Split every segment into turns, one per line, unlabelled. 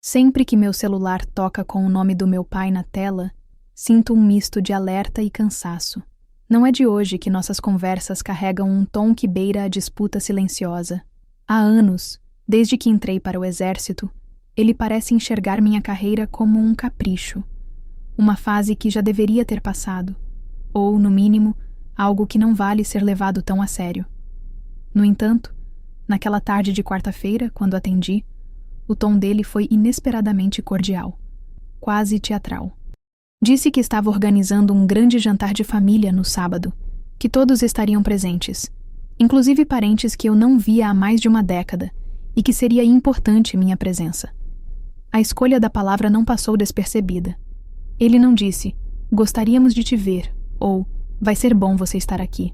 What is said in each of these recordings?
Sempre que meu celular toca com o nome do meu pai na tela, sinto um misto de alerta e cansaço. Não é de hoje que nossas conversas carregam um tom que beira a disputa silenciosa. Há anos, desde que entrei para o exército, ele parece enxergar minha carreira como um capricho, uma fase que já deveria ter passado, ou, no mínimo, algo que não vale ser levado tão a sério. No entanto, naquela tarde de quarta-feira, quando atendi, o tom dele foi inesperadamente cordial, quase teatral. Disse que estava organizando um grande jantar de família no sábado, que todos estariam presentes, inclusive parentes que eu não via há mais de uma década, e que seria importante minha presença. A escolha da palavra não passou despercebida. Ele não disse, gostaríamos de te ver, ou vai ser bom você estar aqui,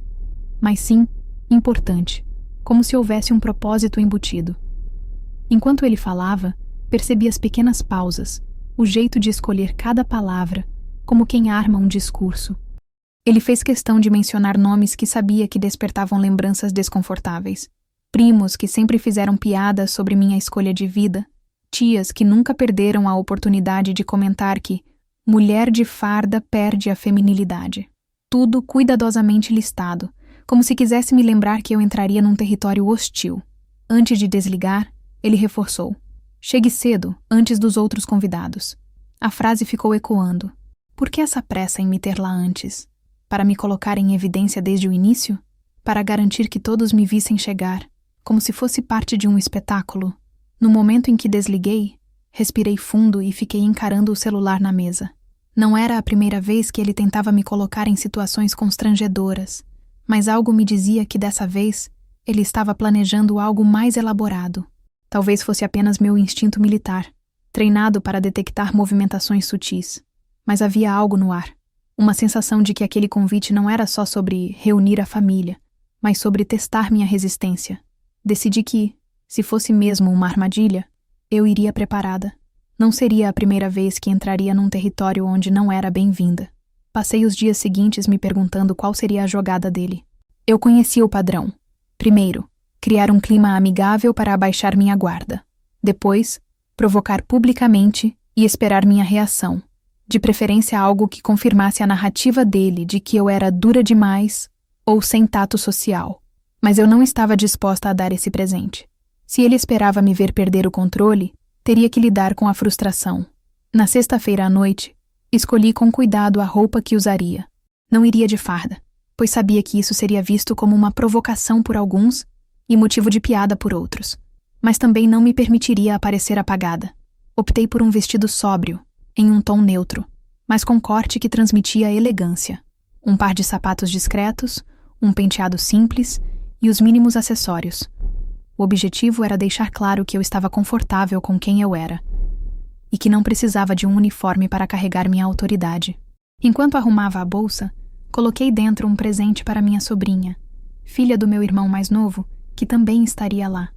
mas sim, importante, como se houvesse um propósito embutido. Enquanto ele falava, percebi as pequenas pausas, o jeito de escolher cada palavra, como quem arma um discurso. Ele fez questão de mencionar nomes que sabia que despertavam lembranças desconfortáveis. Primos que sempre fizeram piadas sobre minha escolha de vida, tias que nunca perderam a oportunidade de comentar que mulher de farda perde a feminilidade. Tudo cuidadosamente listado, como se quisesse me lembrar que eu entraria num território hostil. Antes de desligar, ele reforçou. Chegue cedo, antes dos outros convidados. A frase ficou ecoando. Por que essa pressa em me ter lá antes? Para me colocar em evidência desde o início? Para garantir que todos me vissem chegar, como se fosse parte de um espetáculo? No momento em que desliguei, respirei fundo e fiquei encarando o celular na mesa. Não era a primeira vez que ele tentava me colocar em situações constrangedoras, mas algo me dizia que dessa vez ele estava planejando algo mais elaborado. Talvez fosse apenas meu instinto militar, treinado para detectar movimentações sutis. Mas havia algo no ar, uma sensação de que aquele convite não era só sobre reunir a família, mas sobre testar minha resistência. Decidi que, se fosse mesmo uma armadilha, eu iria preparada. Não seria a primeira vez que entraria num território onde não era bem-vinda. Passei os dias seguintes me perguntando qual seria a jogada dele. Eu conhecia o padrão. Primeiro, criar um clima amigável para abaixar minha guarda. Depois, provocar publicamente e esperar minha reação. De preferência algo que confirmasse a narrativa dele de que eu era dura demais ou sem tato social. Mas eu não estava disposta a dar esse presente. Se ele esperava me ver perder o controle, teria que lidar com a frustração. Na sexta-feira à noite, escolhi com cuidado a roupa que usaria. Não iria de farda, pois sabia que isso seria visto como uma provocação por alguns e motivo de piada por outros. Mas também não me permitiria aparecer apagada. Optei por um vestido sóbrio, em um tom neutro, mas com corte que transmitia elegância. Um par de sapatos discretos, um penteado simples e os mínimos acessórios. O objetivo era deixar claro que eu estava confortável com quem eu era e que não precisava de um uniforme para carregar minha autoridade. Enquanto arrumava a bolsa, coloquei dentro um presente para minha sobrinha, filha do meu irmão mais novo, que também estaria lá.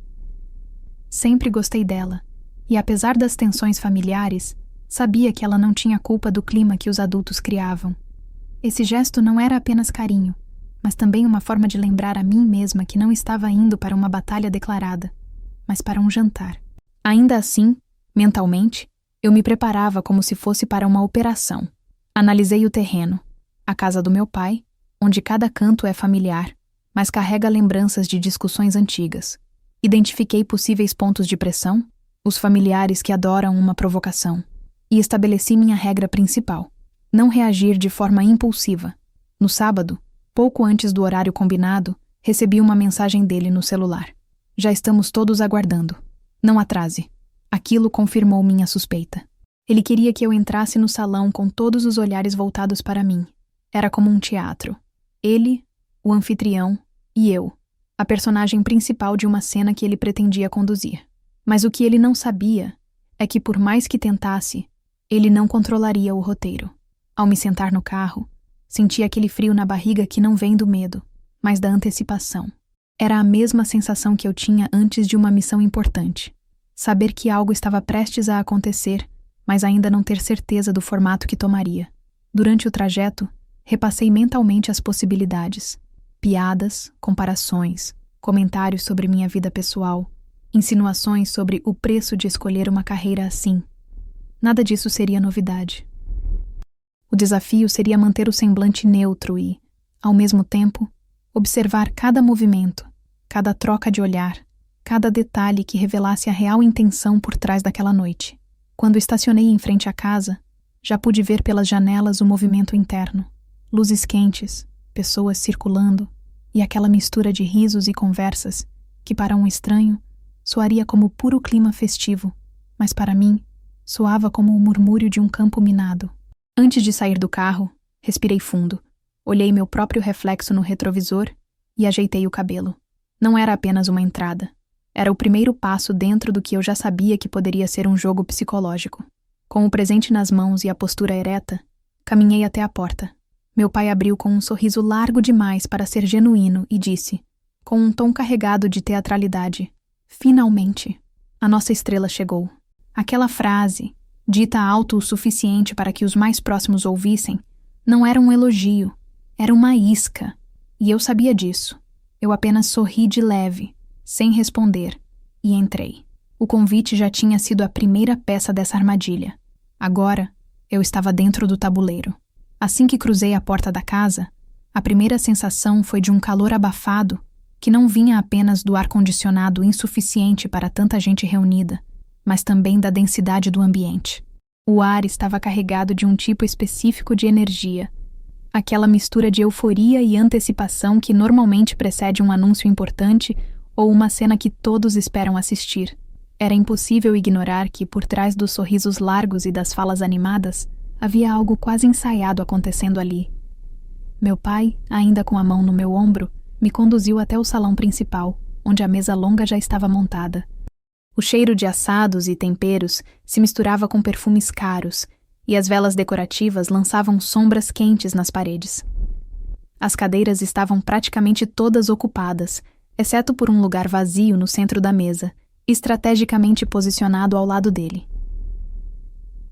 Sempre gostei dela, e apesar das tensões familiares, sabia que ela não tinha culpa do clima que os adultos criavam. Esse gesto não era apenas carinho, mas também uma forma de lembrar a mim mesma que não estava indo para uma batalha declarada, mas para um jantar. Ainda assim, mentalmente, eu me preparava como se fosse para uma operação. Analisei o terreno, a casa do meu pai, onde cada canto é familiar, mas carrega lembranças de discussões antigas. Identifiquei possíveis pontos de pressão, os familiares que adoram uma provocação, e estabeleci minha regra principal: não reagir de forma impulsiva. No sábado, pouco antes do horário combinado, recebi uma mensagem dele no celular. Já estamos todos aguardando. Não atrase. Aquilo confirmou minha suspeita. Ele queria que eu entrasse no salão com todos os olhares voltados para mim. Era como um teatro. Ele, o anfitrião e eu, a personagem principal de uma cena que ele pretendia conduzir. Mas o que ele não sabia é que, por mais que tentasse, ele não controlaria o roteiro. Ao me sentar no carro, senti aquele frio na barriga que não vem do medo, mas da antecipação. Era a mesma sensação que eu tinha antes de uma missão importante. Saber que algo estava prestes a acontecer, mas ainda não ter certeza do formato que tomaria. Durante o trajeto, repassei mentalmente as possibilidades. Piadas, comparações, comentários sobre minha vida pessoal. Insinuações sobre o preço de escolher uma carreira assim. Nada disso seria novidade. O desafio seria manter o semblante neutro e, ao mesmo tempo, observar cada movimento, cada troca de olhar, cada detalhe que revelasse a real intenção por trás daquela noite. Quando estacionei em frente à casa, já pude ver pelas janelas o movimento interno, luzes quentes, pessoas circulando e aquela mistura de risos e conversas que, para um estranho, soaria como puro clima festivo, mas para mim, soava como o murmúrio de um campo minado. Antes de sair do carro, respirei fundo, olhei meu próprio reflexo no retrovisor e ajeitei o cabelo. Não era apenas uma entrada. Era o primeiro passo dentro do que eu já sabia que poderia ser um jogo psicológico. Com o presente nas mãos e a postura ereta, caminhei até a porta. Meu pai abriu com um sorriso largo demais para ser genuíno e disse, com um tom carregado de teatralidade: "Finalmente, a nossa estrela chegou." Aquela frase, dita alto o suficiente para que os mais próximos ouvissem, não era um elogio, era uma isca, e eu sabia disso. Eu apenas sorri de leve, sem responder, e entrei. O convite já tinha sido a primeira peça dessa armadilha. Agora, eu estava dentro do tabuleiro. Assim que cruzei a porta da casa, a primeira sensação foi de um calor abafado, que não vinha apenas do ar-condicionado insuficiente para tanta gente reunida, mas também da densidade do ambiente. O ar estava carregado de um tipo específico de energia, aquela mistura de euforia e antecipação que normalmente precede um anúncio importante ou uma cena que todos esperam assistir. Era impossível ignorar que, por trás dos sorrisos largos e das falas animadas, havia algo quase ensaiado acontecendo ali. Meu pai, ainda com a mão no meu ombro, me conduziu até o salão principal, onde a mesa longa já estava montada. O cheiro de assados e temperos se misturava com perfumes caros, e as velas decorativas lançavam sombras quentes nas paredes. As cadeiras estavam praticamente todas ocupadas, exceto por um lugar vazio no centro da mesa, estrategicamente posicionado ao lado dele.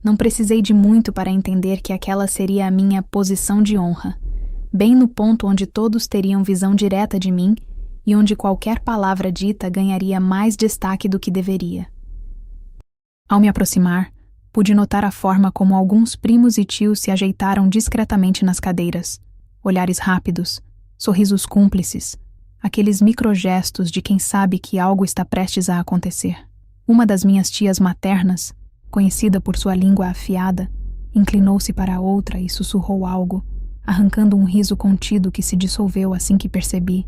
Não precisei de muito para entender que aquela seria a minha posição de honra, bem no ponto onde todos teriam visão direta de mim e onde qualquer palavra dita ganharia mais destaque do que deveria. Ao me aproximar, pude notar a forma como alguns primos e tios se ajeitaram discretamente nas cadeiras, olhares rápidos, sorrisos cúmplices, aqueles microgestos de quem sabe que algo está prestes a acontecer. Uma das minhas tias maternas, conhecida por sua língua afiada, inclinou-se para a outra e sussurrou algo, arrancando um riso contido que se dissolveu assim que percebi.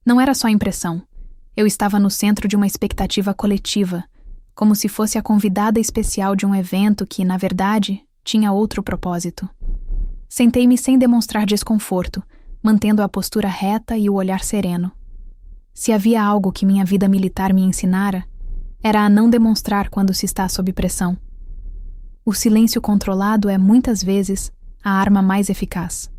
Não era só impressão. Eu estava no centro de uma expectativa coletiva, como se fosse a convidada especial de um evento que, na verdade, tinha outro propósito. Sentei-me sem demonstrar desconforto, mantendo a postura reta e o olhar sereno. Se havia algo que minha vida militar me ensinara, era a não demonstrar quando se está sob pressão. O silêncio controlado é, muitas vezes, a arma mais eficaz.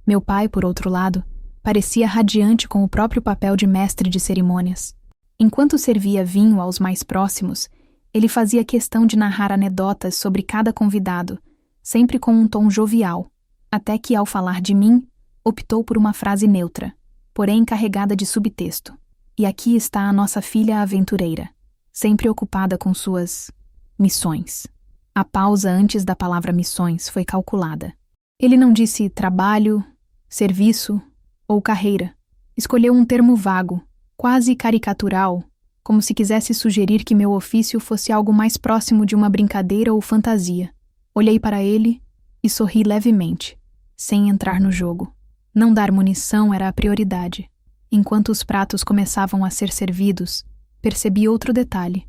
Meu pai, por outro lado, parecia radiante com o próprio papel de mestre de cerimônias. Enquanto servia vinho aos mais próximos, ele fazia questão de narrar anedotas sobre cada convidado, sempre com um tom jovial, até que, ao falar de mim, optou por uma frase neutra, porém carregada de subtexto. E aqui está a nossa filha aventureira, sempre ocupada com suas missões. A pausa antes da palavra missões foi calculada. Ele não disse trabalho, serviço ou carreira. Escolheu um termo vago, quase caricatural, como se quisesse sugerir que meu ofício fosse algo mais próximo de uma brincadeira ou fantasia. Olhei para ele e sorri levemente, sem entrar no jogo. Não dar munição era a prioridade. Enquanto os pratos começavam a ser servidos, percebi outro detalhe.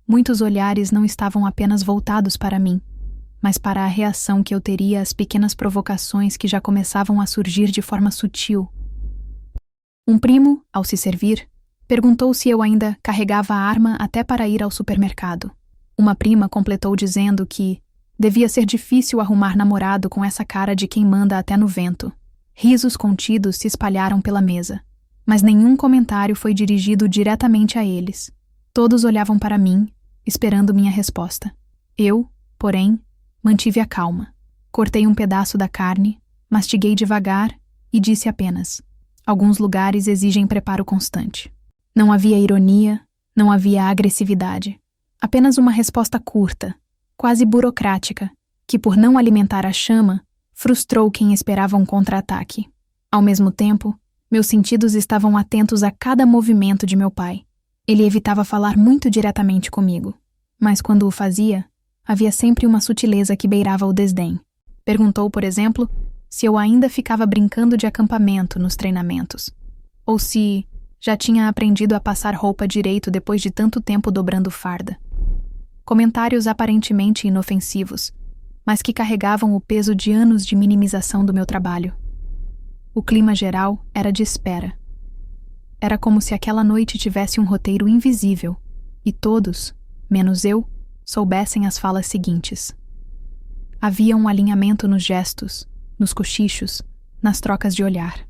Muitos olhares não estavam apenas voltados para mim, mas para a reação que eu teria às pequenas provocações que já começavam a surgir de forma sutil. Um primo, ao se servir, perguntou se eu ainda carregava a arma até para ir ao supermercado. Uma prima completou dizendo que devia ser difícil arrumar namorado com essa cara de quem manda até no vento. Risos contidos se espalharam pela mesa, mas nenhum comentário foi dirigido diretamente a eles. Todos olhavam para mim, esperando minha resposta. Eu, porém, mantive a calma. Cortei um pedaço da carne, mastiguei devagar e disse apenas: alguns lugares exigem preparo constante. Não havia ironia, Não havia agressividade. Apenas uma resposta curta, quase burocrática, que por não alimentar a chama, frustrou quem esperava um contra-ataque. Ao mesmo tempo, meus sentidos estavam atentos a cada movimento de meu pai. Ele evitava falar muito diretamente comigo, mas quando o fazia, havia sempre uma sutileza que beirava o desdém. Perguntou, por exemplo, se eu ainda ficava brincando de acampamento nos treinamentos, ou se já tinha aprendido a passar roupa direito depois de tanto tempo dobrando farda. Comentários aparentemente inofensivos, mas que carregavam o peso de anos de minimização do meu trabalho. O clima geral era de espera. Era como se aquela noite tivesse um roteiro invisível, e todos, menos eu, soubessem as falas seguintes. Havia um alinhamento nos gestos, nos cochichos, nas trocas de olhar.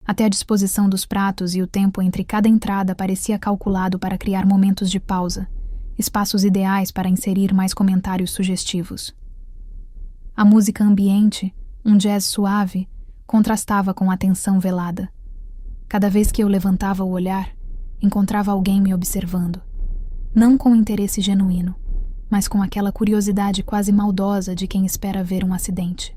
Até a disposição dos pratos e o tempo entre cada entrada parecia calculado para criar momentos de pausa, espaços ideais para inserir mais comentários sugestivos. A música ambiente, um jazz suave, contrastava com a tensão velada. Cada vez que eu levantava o olhar, encontrava alguém me observando. Não com interesse genuíno, mas com aquela curiosidade quase maldosa de quem espera ver um acidente.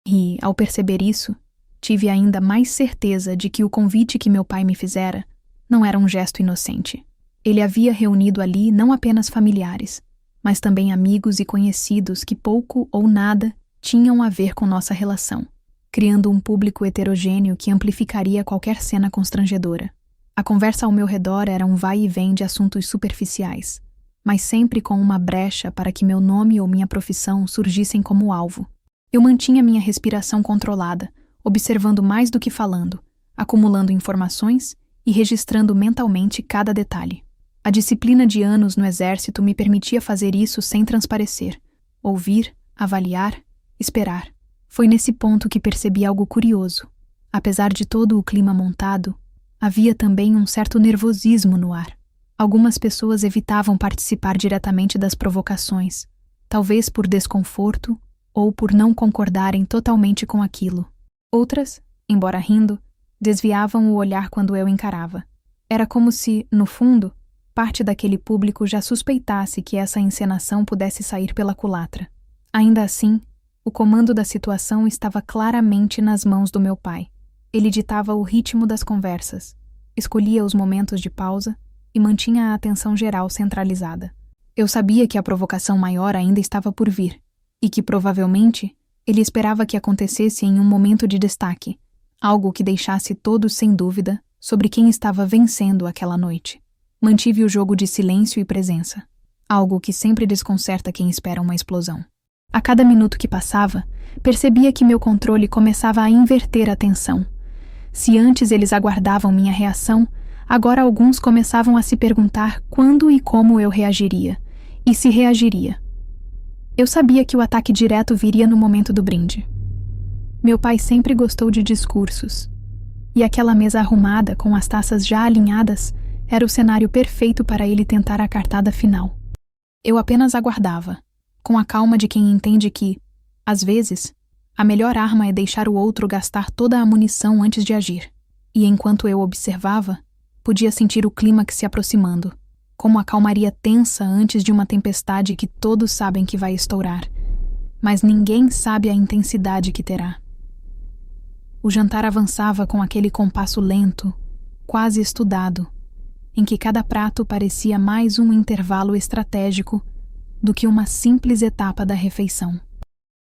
E, ao perceber isso, tive ainda mais certeza de que o convite que meu pai me fizera não era um gesto inocente. Ele havia reunido ali não apenas familiares, mas também amigos e conhecidos que pouco ou nada tinham a ver com nossa relação, criando um público heterogêneo que amplificaria qualquer cena constrangedora. A conversa ao meu redor era um vai e vem de assuntos superficiais, mas sempre com uma brecha para que meu nome ou minha profissão surgissem como alvo. Eu mantinha minha respiração controlada, observando mais do que falando, acumulando informações e registrando mentalmente cada detalhe. A disciplina de anos no exército me permitia fazer isso sem transparecer, ouvir, avaliar, esperar. Foi nesse ponto que percebi algo curioso. Apesar de todo o clima montado, havia também um certo nervosismo no ar. Algumas pessoas evitavam participar diretamente das provocações, talvez por desconforto ou por não concordarem totalmente com aquilo. Outras, embora rindo, desviavam o olhar quando eu encarava. Era como se, no fundo, parte daquele público já suspeitasse que essa encenação pudesse sair pela culatra. Ainda assim, o comando da situação estava claramente nas mãos do meu pai. Ele ditava o ritmo das conversas, escolhia os momentos de pausa e mantinha a atenção geral centralizada. Eu sabia que a provocação maior ainda estava por vir, e que provavelmente ele esperava que acontecesse em um momento de destaque, algo que deixasse todos sem dúvida sobre quem estava vencendo aquela noite. Mantive o jogo de silêncio e presença, algo que sempre desconcerta quem espera uma explosão. A cada minuto que passava, percebia que meu controle começava a inverter a tensão. Se antes eles aguardavam minha reação, agora alguns começavam a se perguntar quando e como eu reagiria, e se reagiria. Eu sabia que o ataque direto viria no momento do brinde. Meu pai sempre gostou de discursos, e aquela mesa arrumada com as taças já alinhadas era o cenário perfeito para ele tentar a cartada final. Eu apenas aguardava, com a calma de quem entende que, às vezes, a melhor arma é deixar o outro gastar toda a munição antes de agir. E enquanto eu observava, podia sentir o clímax se aproximando, como a calmaria tensa antes de uma tempestade que todos sabem que vai estourar, mas ninguém sabe a intensidade que terá. O jantar avançava com aquele compasso lento, quase estudado, em que cada prato parecia mais um intervalo estratégico do que uma simples etapa da refeição.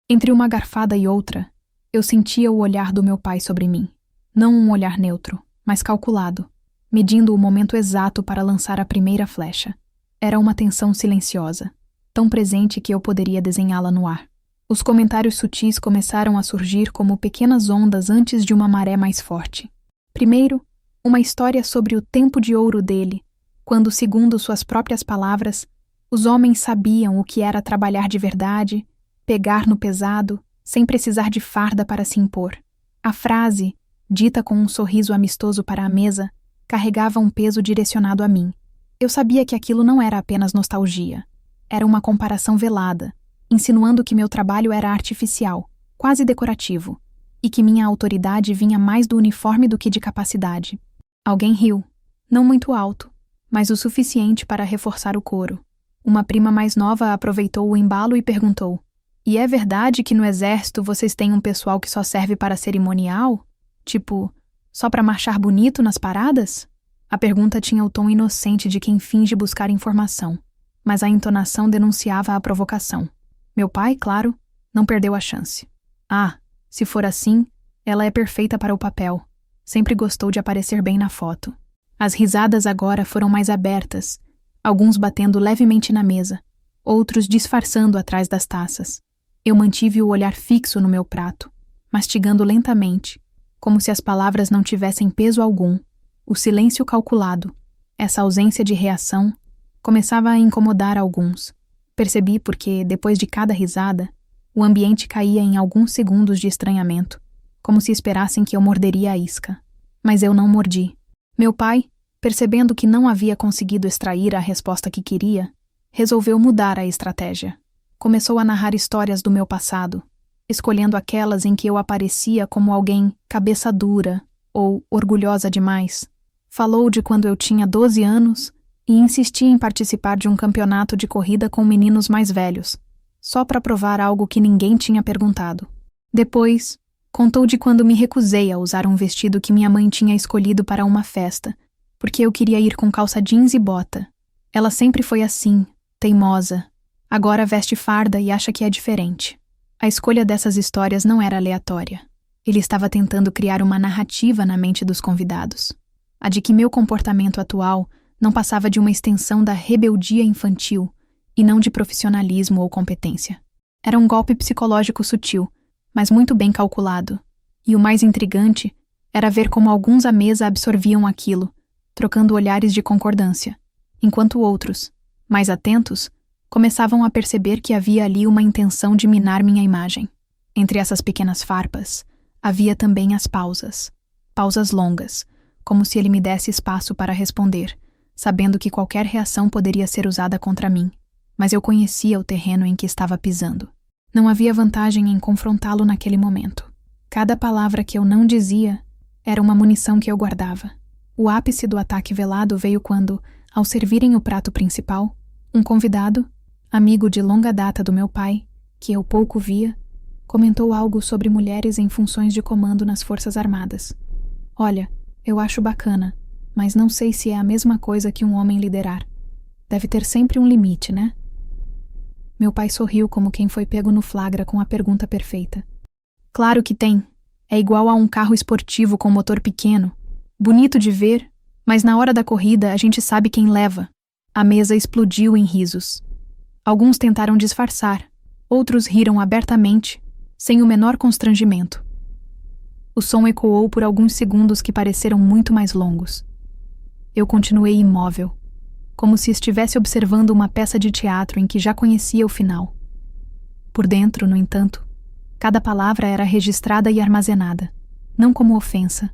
Entre uma garfada e outra, eu sentia o olhar do meu pai sobre mim. Não um olhar neutro, mas calculado, medindo o momento exato para lançar a primeira flecha. Era uma tensão silenciosa, tão presente que eu poderia desenhá-la no ar. Os comentários sutis começaram a surgir como pequenas ondas antes de uma maré mais forte. Primeiro, uma história sobre o tempo de ouro dele, quando, segundo suas próprias palavras, os homens sabiam o que era trabalhar de verdade, pegar no pesado, sem precisar de farda para se impor. A frase, dita com um sorriso amistoso para a mesa, carregava um peso direcionado a mim. Eu sabia que aquilo não era apenas nostalgia. Era uma comparação velada, insinuando que meu trabalho era artificial, quase decorativo, e que minha autoridade vinha mais do uniforme do que de capacidade. Alguém riu, não muito alto, mas o suficiente para reforçar o coro. Uma prima mais nova aproveitou o embalo e perguntou: "E é verdade que no exército vocês têm um pessoal que só serve para cerimonial? Tipo, só para marchar bonito nas paradas?" A pergunta tinha o tom inocente de quem finge buscar informação, mas a entonação denunciava a provocação. Meu pai, claro, não perdeu a chance. "Ah, se for assim, ela é perfeita para o papel. Sempre gostou de aparecer bem na foto." As risadas agora foram mais abertas, alguns batendo levemente na mesa, outros disfarçando atrás das taças. Eu mantive o olhar fixo no meu prato, mastigando lentamente, como se as palavras não tivessem peso algum. O silêncio calculado, essa ausência de reação, começava a incomodar alguns. Percebi porque, depois de cada risada, o ambiente caía em alguns segundos de estranhamento, como se esperassem que eu morderia a isca. Mas eu não mordi. Meu pai, percebendo que não havia conseguido extrair a resposta que queria, resolveu mudar a estratégia. Começou a narrar histórias do meu passado, escolhendo aquelas em que eu aparecia como alguém cabeça dura ou orgulhosa demais. Falou de quando eu tinha 12 anos e insistia em participar de um campeonato de corrida com meninos mais velhos, só para provar algo que ninguém tinha perguntado. Depois, contou de quando me recusei a usar um vestido que minha mãe tinha escolhido para uma festa, porque eu queria ir com calça jeans e bota. Ela sempre foi assim, teimosa. Agora veste farda e acha que é diferente. A escolha dessas histórias não era aleatória. Ele estava tentando criar uma narrativa na mente dos convidados. A de que meu comportamento atual não passava de uma extensão da rebeldia infantil e não de profissionalismo ou competência. Era um golpe psicológico sutil, mas muito bem calculado. E o mais intrigante era ver como alguns à mesa absorviam aquilo, trocando olhares de concordância, enquanto outros, mais atentos, começavam a perceber que havia ali uma intenção de minar minha imagem. Entre essas pequenas farpas, havia também as pausas. Pausas longas, como se ele me desse espaço para responder, sabendo que qualquer reação poderia ser usada contra mim. Mas eu conhecia o terreno em que estava pisando. Não havia vantagem em confrontá-lo naquele momento. Cada palavra que eu não dizia era uma munição que eu guardava. O ápice do ataque velado veio quando, ao servirem o prato principal, um convidado, amigo de longa data do meu pai, que eu pouco via, comentou algo sobre mulheres em funções de comando nas Forças Armadas. "Olha, eu acho bacana, mas não sei se é a mesma coisa que um homem liderar. Deve ter sempre um limite, né?" Meu pai sorriu como quem foi pego no flagra com a pergunta perfeita. "Claro que tem. É igual a um carro esportivo com motor pequeno. Bonito de ver, mas na hora da corrida a gente sabe quem leva." A mesa explodiu em risos. Alguns tentaram disfarçar, outros riram abertamente, sem o menor constrangimento. O som ecoou por alguns segundos que pareceram muito mais longos. Eu continuei imóvel, como se estivesse observando uma peça de teatro em que já conhecia o final. Por dentro, no entanto, cada palavra era registrada e armazenada, não como ofensa,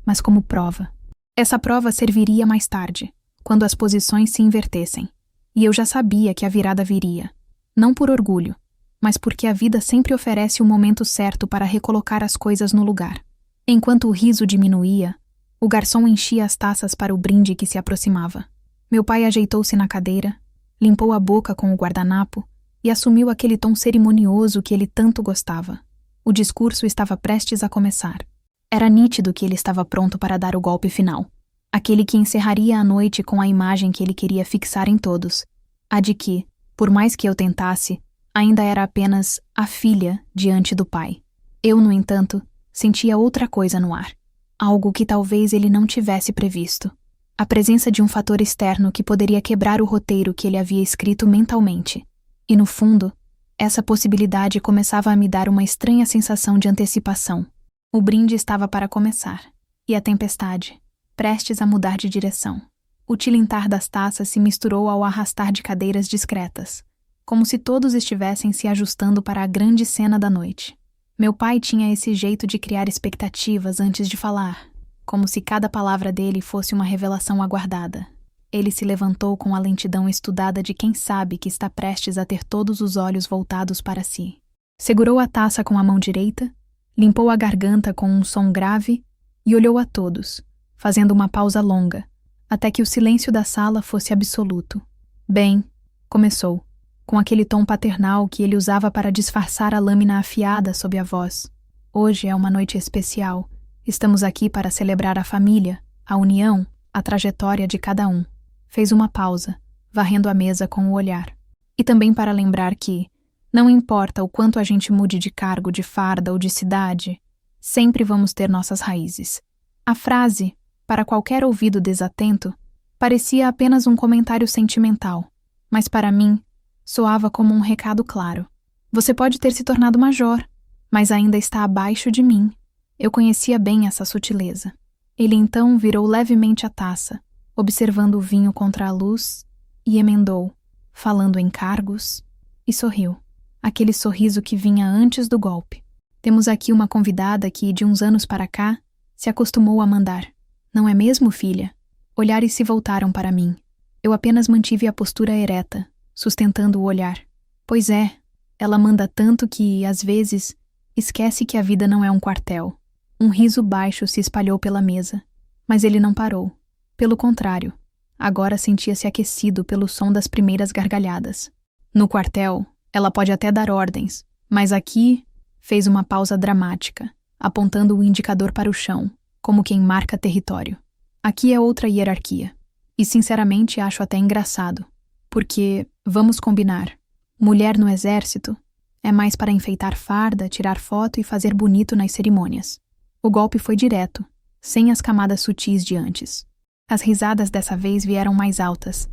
mas como prova. Essa prova serviria mais tarde, quando as posições se invertessem, e eu já sabia que a virada viria, não por orgulho, mas porque a vida sempre oferece o momento certo para recolocar as coisas no lugar. Enquanto o riso diminuía, o garçom enchia as taças para o brinde que se aproximava. Meu pai ajeitou-se na cadeira, limpou a boca com o guardanapo e assumiu aquele tom cerimonioso que ele tanto gostava. O discurso estava prestes a começar. Era nítido que ele estava pronto para dar o golpe final, aquele que encerraria a noite com a imagem que ele queria fixar em todos, a de que, por mais que eu tentasse, ainda era apenas a filha diante do pai. Eu, no entanto, sentia outra coisa no ar, algo que talvez ele não tivesse previsto. A presença de um fator externo que poderia quebrar o roteiro que ele havia escrito mentalmente. E, no fundo, essa possibilidade começava a me dar uma estranha sensação de antecipação. O brinde estava para começar, e a tempestade, prestes a mudar de direção. O tilintar das taças se misturou ao arrastar de cadeiras discretas, como se todos estivessem se ajustando para a grande cena da noite. Meu pai tinha esse jeito de criar expectativas antes de falar, como se cada palavra dele fosse uma revelação aguardada. Ele se levantou com a lentidão estudada de quem sabe que está prestes a ter todos os olhos voltados para si. Segurou a taça com a mão direita, limpou a garganta com um som grave e olhou a todos, fazendo uma pausa longa, até que o silêncio da sala fosse absoluto. Bem, começou, com aquele tom paternal que ele usava para disfarçar a lâmina afiada sob a voz. Hoje é uma noite especial. Estamos aqui para celebrar a família, a união, a trajetória de cada um. Fez uma pausa, varrendo a mesa com o olhar. E também para lembrar que, não importa o quanto a gente mude de cargo, de farda ou de cidade, sempre vamos ter nossas raízes. A frase, para qualquer ouvido desatento, parecia apenas um comentário sentimental, mas para mim, soava como um recado claro. Você pode ter se tornado major, mas ainda está abaixo de mim. Eu conhecia bem essa sutileza. Ele então virou levemente a taça, observando o vinho contra a luz, e emendou, falando em cargos, e sorriu. Aquele sorriso que vinha antes do golpe. Temos aqui uma convidada que, de uns anos para cá, se acostumou a mandar. Não é mesmo, filha? Olhares se voltaram para mim. Eu apenas mantive a postura ereta, sustentando o olhar. Pois é, ela manda tanto que, às vezes, esquece que a vida não é um quartel. Um riso baixo se espalhou pela mesa, mas ele não parou. Pelo contrário, agora sentia-se aquecido pelo som das primeiras gargalhadas. No quartel, ela pode até dar ordens, mas aqui fez uma pausa dramática, apontando o indicador para o chão, como quem marca território. Aqui é outra hierarquia. E sinceramente acho até engraçado. Porque, vamos combinar, mulher no exército é mais para enfeitar farda, tirar foto e fazer bonito nas cerimônias. O golpe foi direto, sem as camadas sutis de antes. As risadas dessa vez vieram mais altas,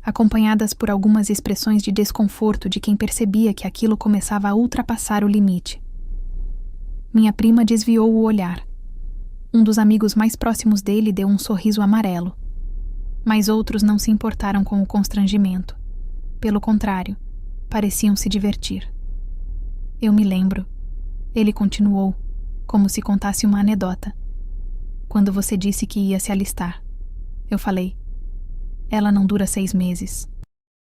acompanhadas por algumas expressões de desconforto de quem percebia que aquilo começava a ultrapassar o limite. Minha prima desviou o olhar. Um dos amigos mais próximos dele deu um sorriso amarelo. Mas outros não se importaram com o constrangimento. Pelo contrário, pareciam se divertir. Eu me lembro. Ele continuou, como se contasse uma anedota. Quando você disse que ia se alistar, eu falei, ela não dura 6 meses.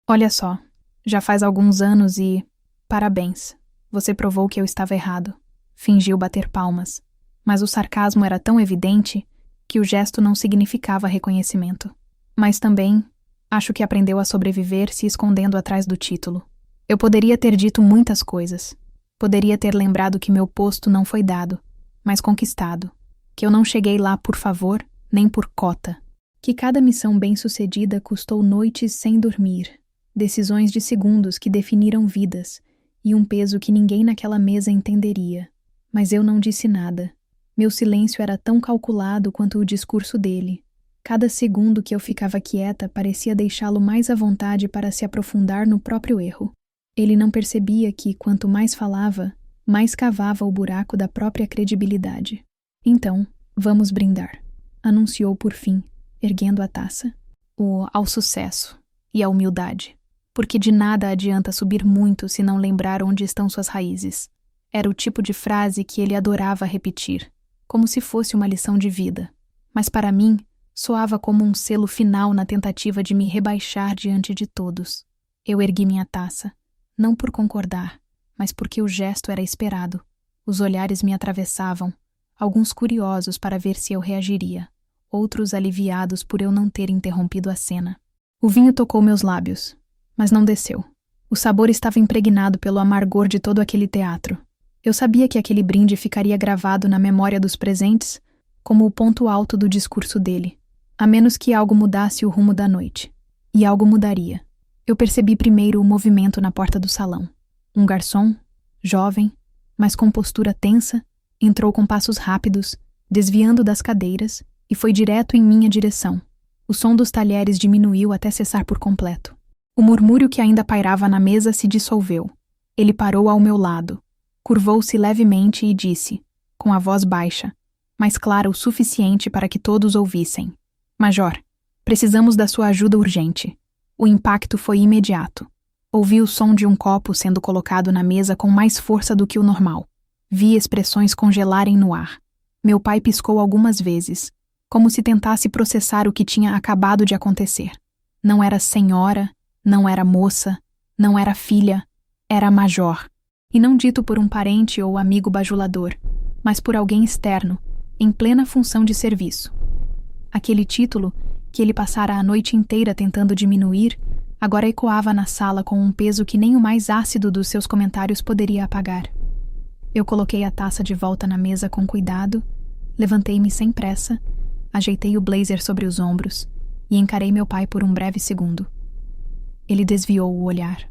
Olha só, já faz alguns anos e... Parabéns, você provou que eu estava errado. Fingiu bater palmas, mas o sarcasmo era tão evidente que o gesto não significava reconhecimento. Mas também, acho que aprendeu a sobreviver se escondendo atrás do título. Eu poderia ter dito muitas coisas. Poderia ter lembrado que meu posto não foi dado, mas conquistado. Que eu não cheguei lá por favor, nem por cota. Que cada missão bem-sucedida custou noites sem dormir, decisões de segundos que definiram vidas, e um peso que ninguém naquela mesa entenderia. Mas eu não disse nada. Meu silêncio era tão calculado quanto o discurso dele. Cada segundo que eu ficava quieta parecia deixá-lo mais à vontade para se aprofundar no próprio erro. Ele não percebia que, quanto mais falava, mais cavava o buraco da própria credibilidade. Então, vamos brindar, anunciou por fim, erguendo a taça. Ao sucesso e à humildade. Porque de nada adianta subir muito se não lembrar onde estão suas raízes. Era o tipo de frase que ele adorava repetir, como se fosse uma lição de vida. Mas para mim, soava como um selo final na tentativa de me rebaixar diante de todos. Eu ergui minha taça, não por concordar, mas porque o gesto era esperado. Os olhares me atravessavam, alguns curiosos para ver se eu reagiria, outros aliviados por eu não ter interrompido a cena. O vinho tocou meus lábios, mas não desceu. O sabor estava impregnado pelo amargor de todo aquele teatro. Eu sabia que aquele brinde ficaria gravado na memória dos presentes como o ponto alto do discurso dele, a menos que algo mudasse o rumo da noite. E algo mudaria. Eu percebi primeiro o movimento na porta do salão. Um garçom, jovem, mas com postura tensa, entrou com passos rápidos, desviando das cadeiras, e foi direto em minha direção. O som dos talheres diminuiu até cessar por completo. O murmúrio que ainda pairava na mesa se dissolveu. Ele parou ao meu lado. Curvou-se levemente e disse, com a voz baixa, mas clara o suficiente para que todos ouvissem. Major, precisamos da sua ajuda urgente. O impacto foi imediato. Ouvi o som de um copo sendo colocado na mesa com mais força do que o normal. Vi expressões congelarem no ar. Meu pai piscou algumas vezes, como se tentasse processar o que tinha acabado de acontecer. Não era senhora, não era moça, não era filha, era major. E não dito por um parente ou amigo bajulador, mas por alguém externo, em plena função de serviço. Aquele título, que ele passara a noite inteira tentando diminuir, agora ecoava na sala com um peso que nem o mais ácido dos seus comentários poderia apagar. Eu coloquei a taça de volta na mesa com cuidado, levantei-me sem pressa, ajeitei o blazer sobre os ombros e encarei meu pai por um breve segundo. Ele desviou o olhar.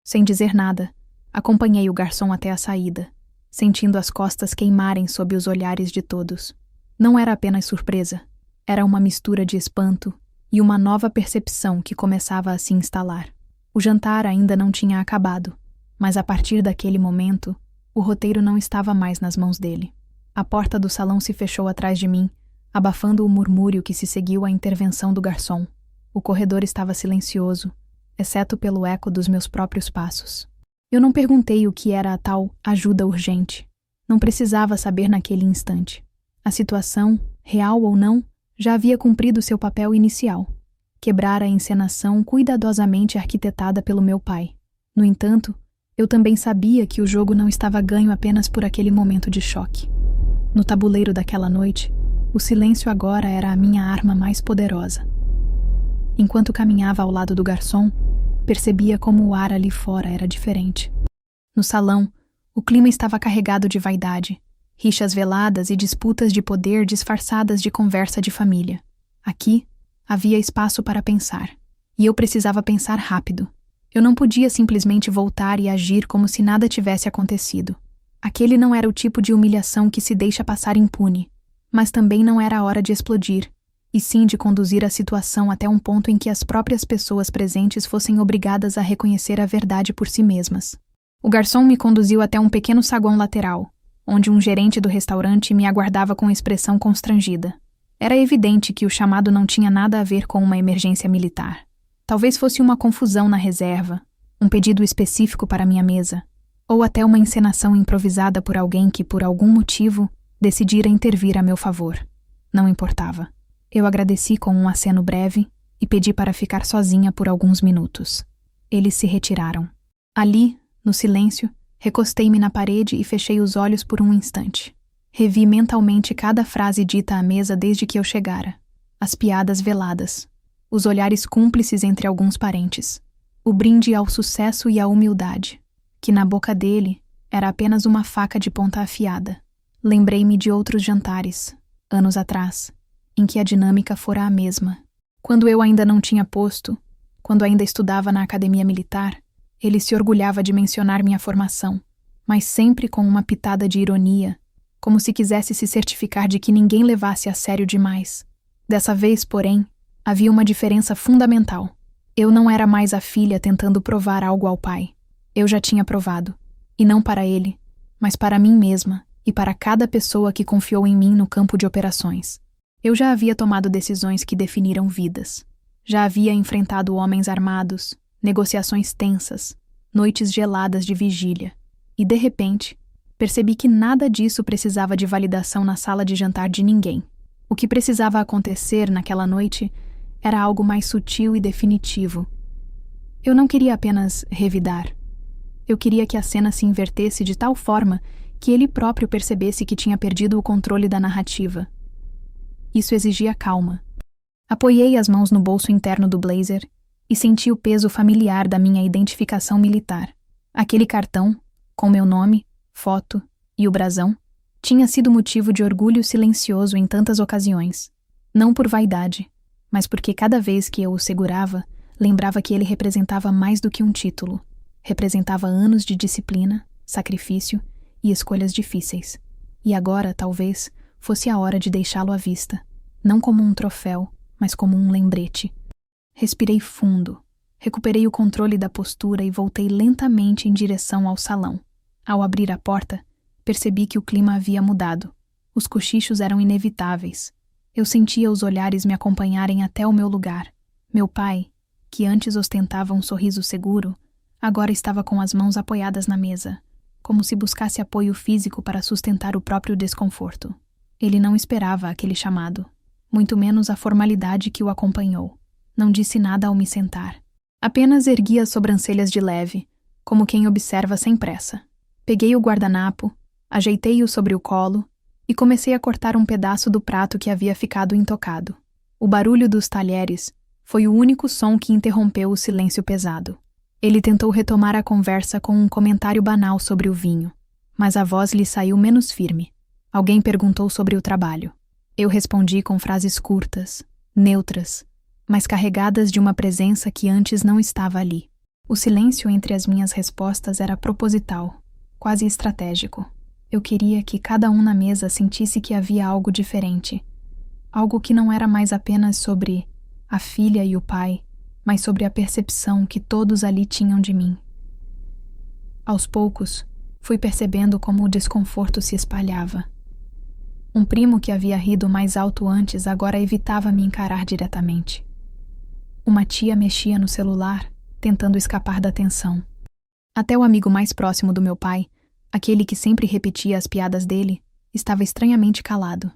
Sem dizer nada, acompanhei o garçom até a saída, sentindo as costas queimarem sob os olhares de todos. Não era apenas surpresa, era uma mistura de espanto e uma nova percepção que começava a se instalar. O jantar ainda não tinha acabado, mas a partir daquele momento, o roteiro não estava mais nas mãos dele. A porta do salão se fechou atrás de mim, abafando o murmúrio que se seguiu à intervenção do garçom. O corredor estava silencioso, exceto pelo eco dos meus próprios passos. Eu não perguntei o que era a tal ajuda urgente. Não precisava saber naquele instante. A situação, real ou não, já havia cumprido seu papel inicial. Quebrara a encenação cuidadosamente arquitetada pelo meu pai. No entanto, eu também sabia que o jogo não estava ganho apenas por aquele momento de choque. No tabuleiro daquela noite, o silêncio agora era a minha arma mais poderosa. Enquanto caminhava ao lado do garçom, percebia como o ar ali fora era diferente. No salão, o clima estava carregado de vaidade, rixas veladas e disputas de poder disfarçadas de conversa de família. Aqui, havia espaço para pensar, e eu precisava pensar rápido. Eu não podia simplesmente voltar e agir como se nada tivesse acontecido. Aquele não era o tipo de humilhação que se deixa passar impune, mas também não era a hora de explodir, e sim de conduzir a situação até um ponto em que as próprias pessoas presentes fossem obrigadas a reconhecer a verdade por si mesmas. O garçom me conduziu até um pequeno saguão lateral, onde um gerente do restaurante me aguardava com expressão constrangida. Era evidente que o chamado não tinha nada a ver com uma emergência militar. Talvez fosse uma confusão na reserva, um pedido específico para minha mesa, ou até uma encenação improvisada por alguém que, por algum motivo, decidira intervir a meu favor. Não importava. Eu agradeci com um aceno breve e pedi para ficar sozinha por alguns minutos. Eles se retiraram. Ali, no silêncio, recostei-me na parede e fechei os olhos por um instante. Revi mentalmente cada frase dita à mesa desde que eu chegara. As piadas veladas. Os olhares cúmplices entre alguns parentes. O brinde ao sucesso e à humildade, que na boca dele era apenas uma faca de ponta afiada. Lembrei-me de outros jantares, anos atrás, em que a dinâmica fora a mesma. Quando eu ainda não tinha posto, quando ainda estudava na academia militar, ele se orgulhava de mencionar minha formação, mas sempre com uma pitada de ironia, como se quisesse se certificar de que ninguém levasse a sério demais. Dessa vez, porém, havia uma diferença fundamental. Eu não era mais a filha tentando provar algo ao pai. Eu já tinha provado, e não para ele, mas para mim mesma e para cada pessoa que confiou em mim no campo de operações. Eu já havia tomado decisões que definiram vidas. Já havia enfrentado homens armados, negociações tensas, noites geladas de vigília. E, de repente, percebi que nada disso precisava de validação na sala de jantar de ninguém. O que precisava acontecer naquela noite era algo mais sutil e definitivo. Eu não queria apenas revidar. Eu queria que a cena se invertesse de tal forma que ele próprio percebesse que tinha perdido o controle da narrativa. Isso exigia calma. Apoiei as mãos no bolso interno do blazer e senti o peso familiar da minha identificação militar. Aquele cartão, com meu nome, foto e o brasão, tinha sido motivo de orgulho silencioso em tantas ocasiões. Não por vaidade, mas porque cada vez que eu o segurava, lembrava que ele representava mais do que um título. Representava anos de disciplina, sacrifício e escolhas difíceis. E agora, talvez, fosse a hora de deixá-lo à vista, não como um troféu, mas como um lembrete. Respirei fundo, recuperei o controle da postura e voltei lentamente em direção ao salão. Ao abrir a porta, percebi que o clima havia mudado. Os cochichos eram inevitáveis. Eu sentia os olhares me acompanharem até o meu lugar. Meu pai, que antes ostentava um sorriso seguro, agora estava com as mãos apoiadas na mesa, como se buscasse apoio físico para sustentar o próprio desconforto. Ele não esperava aquele chamado, muito menos a formalidade que o acompanhou. Não disse nada ao me sentar. Apenas ergui as sobrancelhas de leve, como quem observa sem pressa. Peguei o guardanapo, ajeitei-o sobre o colo e comecei a cortar um pedaço do prato que havia ficado intocado. O barulho dos talheres foi o único som que interrompeu o silêncio pesado. Ele tentou retomar a conversa com um comentário banal sobre o vinho, mas a voz lhe saiu menos firme. Alguém perguntou sobre o trabalho. Eu respondi com frases curtas, neutras, mas carregadas de uma presença que antes não estava ali. O silêncio entre as minhas respostas era proposital, quase estratégico. Eu queria que cada um na mesa sentisse que havia algo diferente. Algo que não era mais apenas sobre a filha e o pai, mas sobre a percepção que todos ali tinham de mim. Aos poucos, fui percebendo como o desconforto se espalhava. Um primo que havia rido mais alto antes agora evitava me encarar diretamente. Uma tia mexia no celular, tentando escapar da tensão. Até o amigo mais próximo do meu pai, aquele que sempre repetia as piadas dele, estava estranhamente calado.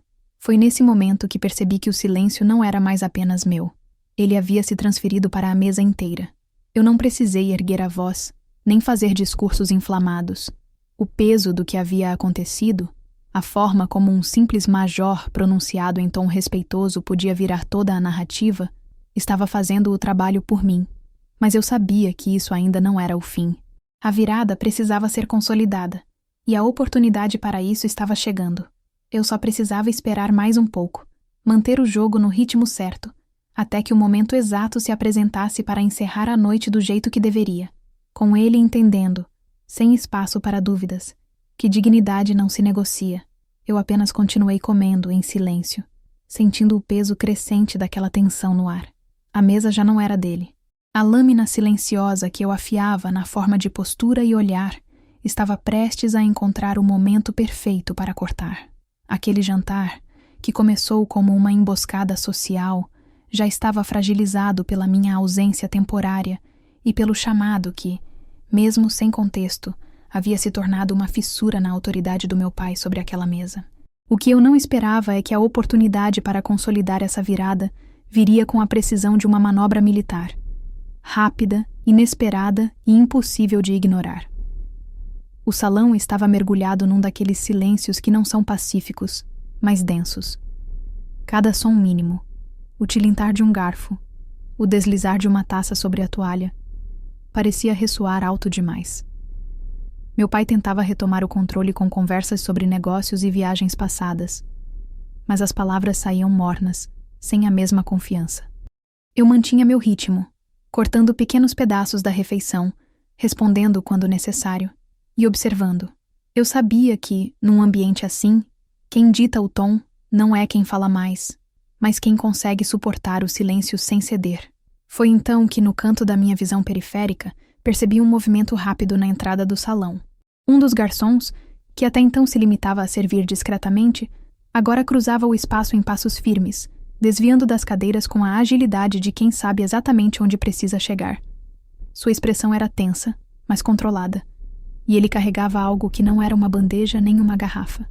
Foi nesse momento que percebi que o silêncio não era mais apenas meu. Ele havia se transferido para a mesa inteira. Eu não precisei erguer a voz, nem fazer discursos inflamados. O peso do que havia acontecido, a forma como um simples major pronunciado em tom respeitoso podia virar toda a narrativa, estava fazendo o trabalho por mim. Mas eu sabia que isso ainda não era o fim. A virada precisava ser consolidada, e a oportunidade para isso estava chegando. Eu só precisava esperar mais um pouco, manter o jogo no ritmo certo, até que o momento exato se apresentasse para encerrar a noite do jeito que deveria, com ele entendendo, sem espaço para dúvidas, que dignidade não se negocia. Eu apenas continuei comendo em silêncio, sentindo o peso crescente daquela tensão no ar. A mesa já não era dele. A lâmina silenciosa que eu afiava na forma de postura e olhar estava prestes a encontrar o momento perfeito para cortar. Aquele jantar, que começou como uma emboscada social, já estava fragilizado pela minha ausência temporária e pelo chamado que, mesmo sem contexto, havia se tornado uma fissura na autoridade do meu pai sobre aquela mesa. O que eu não esperava é que a oportunidade para consolidar essa virada viria com a precisão de uma manobra militar. Rápida, inesperada e impossível de ignorar. O salão estava mergulhado num daqueles silêncios que não são pacíficos, mas densos. Cada som mínimo, o tilintar de um garfo, o deslizar de uma taça sobre a toalha, parecia ressoar alto demais. Meu pai tentava retomar o controle com conversas sobre negócios e viagens passadas, mas as palavras saíam mornas, sem a mesma confiança. Eu mantinha meu ritmo, cortando pequenos pedaços da refeição, respondendo quando necessário, e observando. Eu sabia que, num ambiente assim, quem dita o tom não é quem fala mais, mas quem consegue suportar o silêncio sem ceder. Foi então que, no canto da minha visão periférica, percebi um movimento rápido na entrada do salão. Um dos garçons, que até então se limitava a servir discretamente, agora cruzava o espaço em passos firmes, desviando das cadeiras com a agilidade de quem sabe exatamente onde precisa chegar. Sua expressão era tensa, mas controlada, e ele carregava algo que não era uma bandeja nem uma garrafa.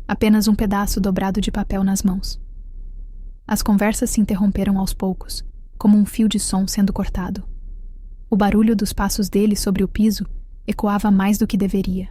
Apenas um pedaço dobrado de papel nas mãos. As conversas se interromperam aos poucos, como um fio de som sendo cortado. O barulho dos passos dele sobre o piso ecoava mais do que deveria.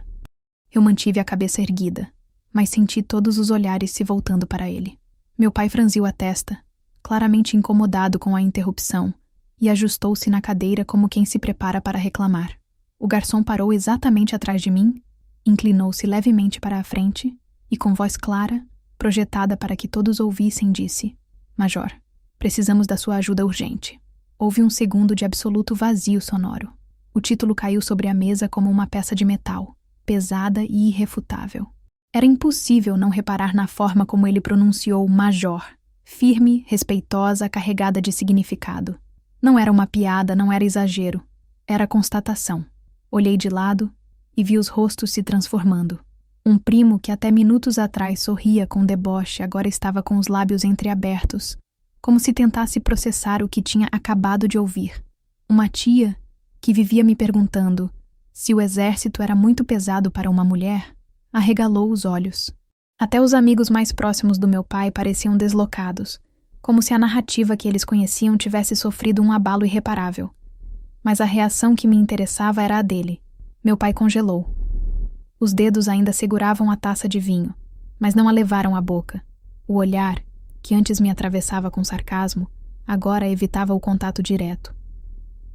Eu mantive a cabeça erguida, mas senti todos os olhares se voltando para ele. Meu pai franziu a testa, claramente incomodado com a interrupção, e ajustou-se na cadeira como quem se prepara para reclamar. O garçom parou exatamente atrás de mim, inclinou-se levemente para a frente e, com voz clara, projetada para que todos ouvissem, disse: Major, precisamos da sua ajuda urgente. Houve um segundo de absoluto vazio sonoro. O título caiu sobre a mesa como uma peça de metal, pesada e irrefutável. Era impossível não reparar na forma como ele pronunciou Major, firme, respeitosa, carregada de significado. Não era uma piada, não era exagero. Era constatação. Olhei de lado e vi os rostos se transformando. Um primo que até minutos atrás sorria com deboche agora estava com os lábios entreabertos, como se tentasse processar o que tinha acabado de ouvir. Uma tia, que vivia me perguntando se o exército era muito pesado para uma mulher, arregalou os olhos. Até os amigos mais próximos do meu pai pareciam deslocados, como se a narrativa que eles conheciam tivesse sofrido um abalo irreparável. Mas a reação que me interessava era a dele. Meu pai congelou. Os dedos ainda seguravam a taça de vinho, mas não a levaram à boca. O olhar, que antes me atravessava com sarcasmo, agora evitava o contato direto.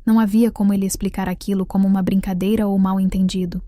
Não havia como ele explicar aquilo como uma brincadeira ou mal-entendido.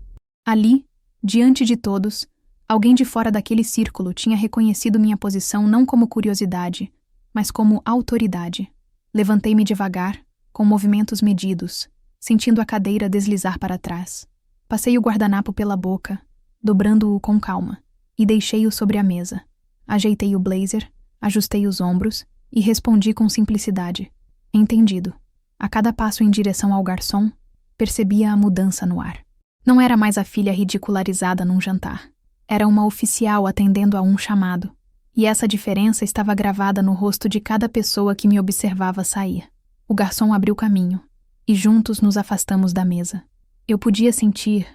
Ali, diante de todos, alguém de fora daquele círculo tinha reconhecido minha posição não como curiosidade, mas como autoridade. Levantei-me devagar, com movimentos medidos, sentindo a cadeira deslizar para trás. Passei o guardanapo pela boca, dobrando-o com calma, e deixei-o sobre a mesa. Ajeitei o blazer, ajustei os ombros e respondi com simplicidade. Entendido. A cada passo em direção ao garçom, percebia a mudança no ar. Não era mais a filha ridicularizada num jantar. Era uma oficial atendendo a um chamado. E essa diferença estava gravada no rosto de cada pessoa que me observava sair. O garçom abriu caminho, e juntos nos afastamos da mesa. Eu podia sentir,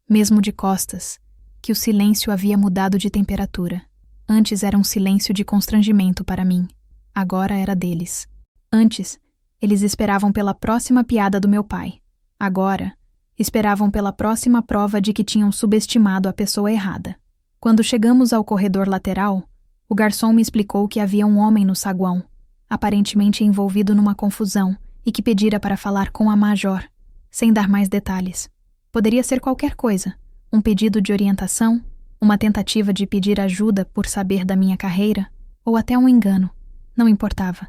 mesmo de costas, que o silêncio havia mudado de temperatura. Antes era um silêncio de constrangimento para mim. Agora era deles. Antes, eles esperavam pela próxima piada do meu pai. Agora, esperavam pela próxima prova de que tinham subestimado a pessoa errada. Quando chegamos ao corredor lateral, o garçom me explicou que havia um homem no saguão, aparentemente envolvido numa confusão, e que pedira para falar com a major, sem dar mais detalhes. Poderia ser qualquer coisa, um pedido de orientação, uma tentativa de pedir ajuda por saber da minha carreira, ou até um engano. Não importava.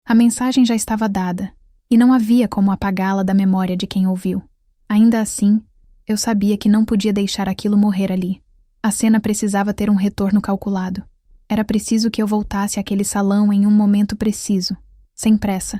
A mensagem já estava dada, e não havia como apagá-la da memória de quem ouviu. Ainda assim, eu sabia que não podia deixar aquilo morrer ali. A cena precisava ter um retorno calculado. Era preciso que eu voltasse àquele salão em um momento preciso, sem pressa,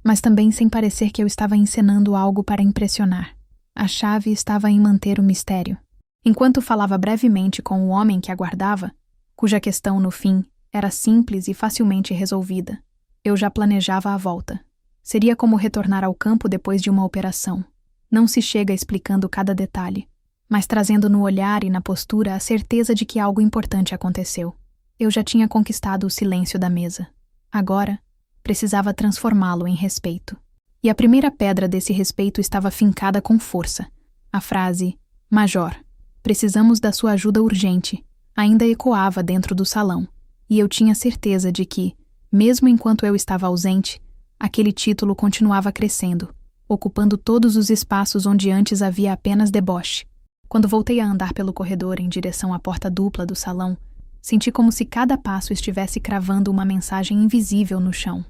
mas também sem parecer que eu estava encenando algo para impressionar. A chave estava em manter o mistério. Enquanto falava brevemente com o homem que aguardava, cuja questão, no fim, era simples e facilmente resolvida, eu já planejava a volta. Seria como retornar ao campo depois de uma operação. Não se chega explicando cada detalhe, mas trazendo no olhar e na postura a certeza de que algo importante aconteceu. Eu já tinha conquistado o silêncio da mesa. Agora, precisava transformá-lo em respeito. E a primeira pedra desse respeito estava fincada com força. A frase, Major, precisamos da sua ajuda urgente, ainda ecoava dentro do salão, e eu tinha certeza de que, mesmo enquanto eu estava ausente, aquele título continuava crescendo, ocupando todos os espaços onde antes havia apenas deboche. Quando voltei a andar pelo corredor em direção à porta dupla do salão, senti como se cada passo estivesse cravando uma mensagem invisível no chão.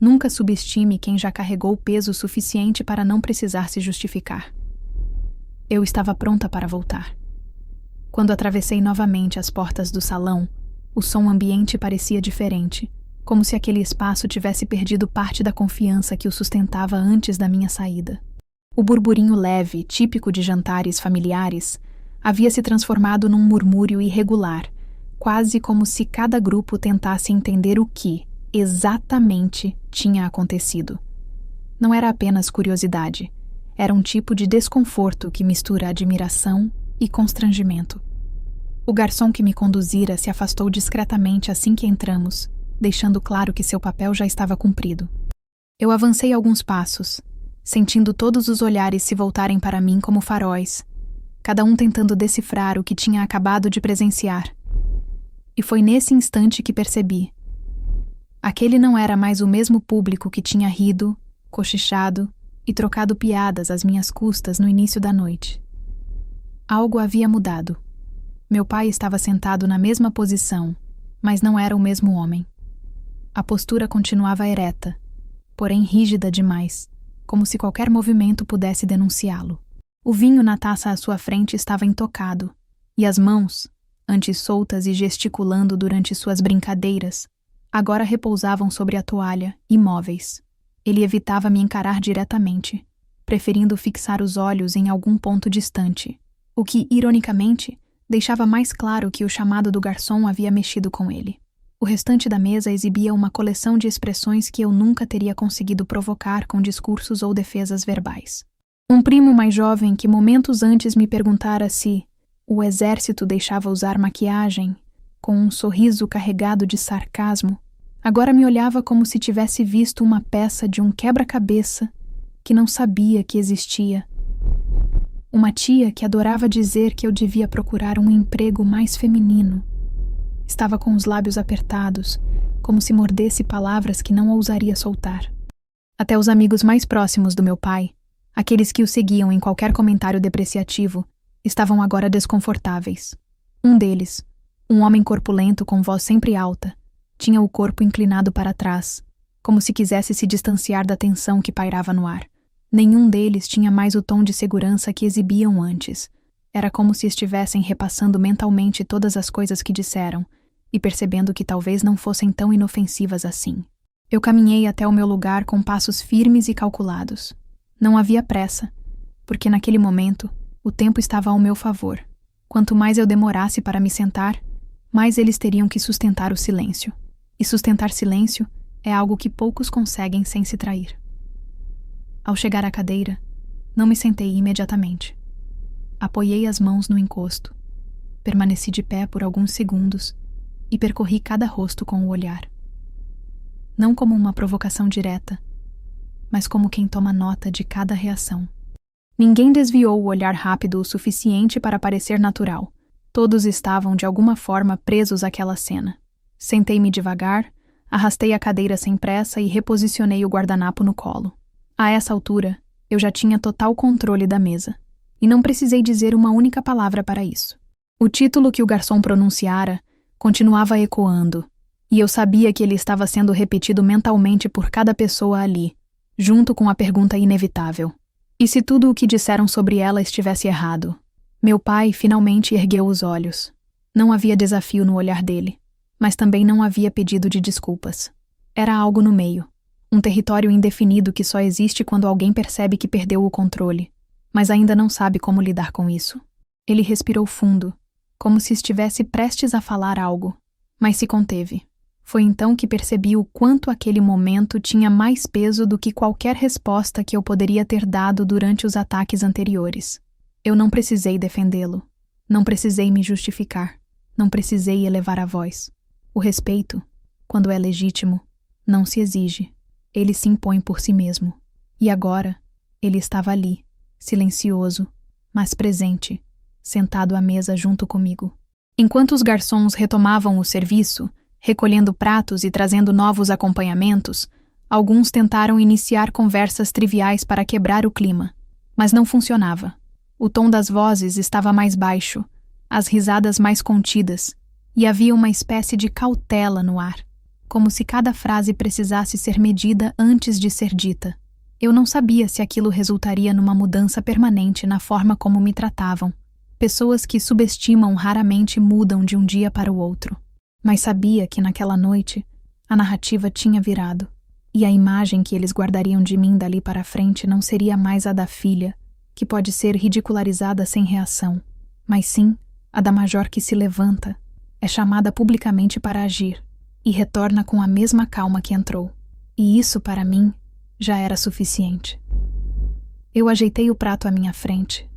Nunca subestime quem já carregou peso suficiente para não precisar se justificar. Eu estava pronta para voltar. Quando atravessei novamente as portas do salão, o som ambiente parecia diferente, como se aquele espaço tivesse perdido parte da confiança que o sustentava antes da minha saída. O burburinho leve, típico de jantares familiares, havia se transformado num murmúrio irregular, quase como se cada grupo tentasse entender o que, exatamente, tinha acontecido. Não era apenas curiosidade, era um tipo de desconforto que mistura admiração e constrangimento. O garçom que me conduzira se afastou discretamente assim que entramos, deixando claro que seu papel já estava cumprido. Eu avancei alguns passos, sentindo todos os olhares se voltarem para mim como faróis, cada um tentando decifrar o que tinha acabado de presenciar. E foi nesse instante que percebi. Aquele não era mais o mesmo público que tinha rido, cochichado e trocado piadas às minhas custas no início da noite. Algo havia mudado. Meu pai estava sentado na mesma posição, mas não era o mesmo homem. A postura continuava ereta, porém rígida demais, como se qualquer movimento pudesse denunciá-lo. O vinho na taça à sua frente estava intocado, e as mãos, antes soltas e gesticulando durante suas brincadeiras, agora repousavam sobre a toalha, imóveis. Ele evitava me encarar diretamente, preferindo fixar os olhos em algum ponto distante, o que, ironicamente, deixava mais claro que o chamado do garçom havia mexido com ele. O restante da mesa exibia uma coleção de expressões que eu nunca teria conseguido provocar com discursos ou defesas verbais. Um primo mais jovem que momentos antes me perguntara se o exército deixava usar maquiagem, com um sorriso carregado de sarcasmo, agora me olhava como se tivesse visto uma peça de um quebra-cabeça que não sabia que existia. Uma tia que adorava dizer que eu devia procurar um emprego mais feminino. Estava com os lábios apertados, como se mordesse palavras que não ousaria soltar. Até os amigos mais próximos do meu pai, aqueles que o seguiam em qualquer comentário depreciativo, estavam agora desconfortáveis. Um deles, um homem corpulento com voz sempre alta, tinha o corpo inclinado para trás, como se quisesse se distanciar da tensão que pairava no ar. Nenhum deles tinha mais o tom de segurança que exibiam antes. Era como se estivessem repassando mentalmente todas as coisas que disseram e percebendo que talvez não fossem tão inofensivas assim. Eu caminhei até o meu lugar com passos firmes e calculados. Não havia pressa, porque naquele momento o tempo estava ao meu favor. Quanto mais eu demorasse para me sentar, mais eles teriam que sustentar o silêncio. E sustentar silêncio é algo que poucos conseguem sem se trair. Ao chegar à cadeira, não me sentei imediatamente. Apoiei as mãos no encosto, permaneci de pé por alguns segundos e percorri cada rosto com o olhar. Não como uma provocação direta, mas como quem toma nota de cada reação. Ninguém desviou o olhar rápido o suficiente para parecer natural. Todos estavam de alguma forma presos àquela cena. Sentei-me devagar, arrastei a cadeira sem pressa e reposicionei o guardanapo no colo. A essa altura, eu já tinha total controle da mesa, e não precisei dizer uma única palavra para isso. O título que o garçom pronunciara continuava ecoando, e eu sabia que ele estava sendo repetido mentalmente por cada pessoa ali, junto com a pergunta inevitável. E se tudo o que disseram sobre ela estivesse errado? Meu pai finalmente ergueu os olhos. Não havia desafio no olhar dele, mas também não havia pedido de desculpas. Era algo no meio. Um território indefinido que só existe quando alguém percebe que perdeu o controle, mas ainda não sabe como lidar com isso. Ele respirou fundo, como se estivesse prestes a falar algo, mas se conteve. Foi então que percebi o quanto aquele momento tinha mais peso do que qualquer resposta que eu poderia ter dado durante os ataques anteriores. Eu não precisei defendê-lo, não precisei me justificar, não precisei elevar a voz. O respeito, quando é legítimo, não se exige. Ele se impõe por si mesmo. E agora, ele estava ali, silencioso, mas presente, sentado à mesa junto comigo. Enquanto os garçons retomavam o serviço, recolhendo pratos e trazendo novos acompanhamentos, alguns tentaram iniciar conversas triviais para quebrar o clima, mas não funcionava. O tom das vozes estava mais baixo, as risadas mais contidas, e havia uma espécie de cautela no ar, como se cada frase precisasse ser medida antes de ser dita. Eu não sabia se aquilo resultaria numa mudança permanente na forma como me tratavam. Pessoas que subestimam raramente mudam de um dia para o outro. Mas sabia que naquela noite a narrativa tinha virado, e a imagem que eles guardariam de mim dali para frente não seria mais a da filha, que pode ser ridicularizada sem reação, mas sim a da major que se levanta, é chamada publicamente para agir, e retorna com a mesma calma que entrou. E isso, para mim, já era suficiente. Eu ajeitei o prato à minha frente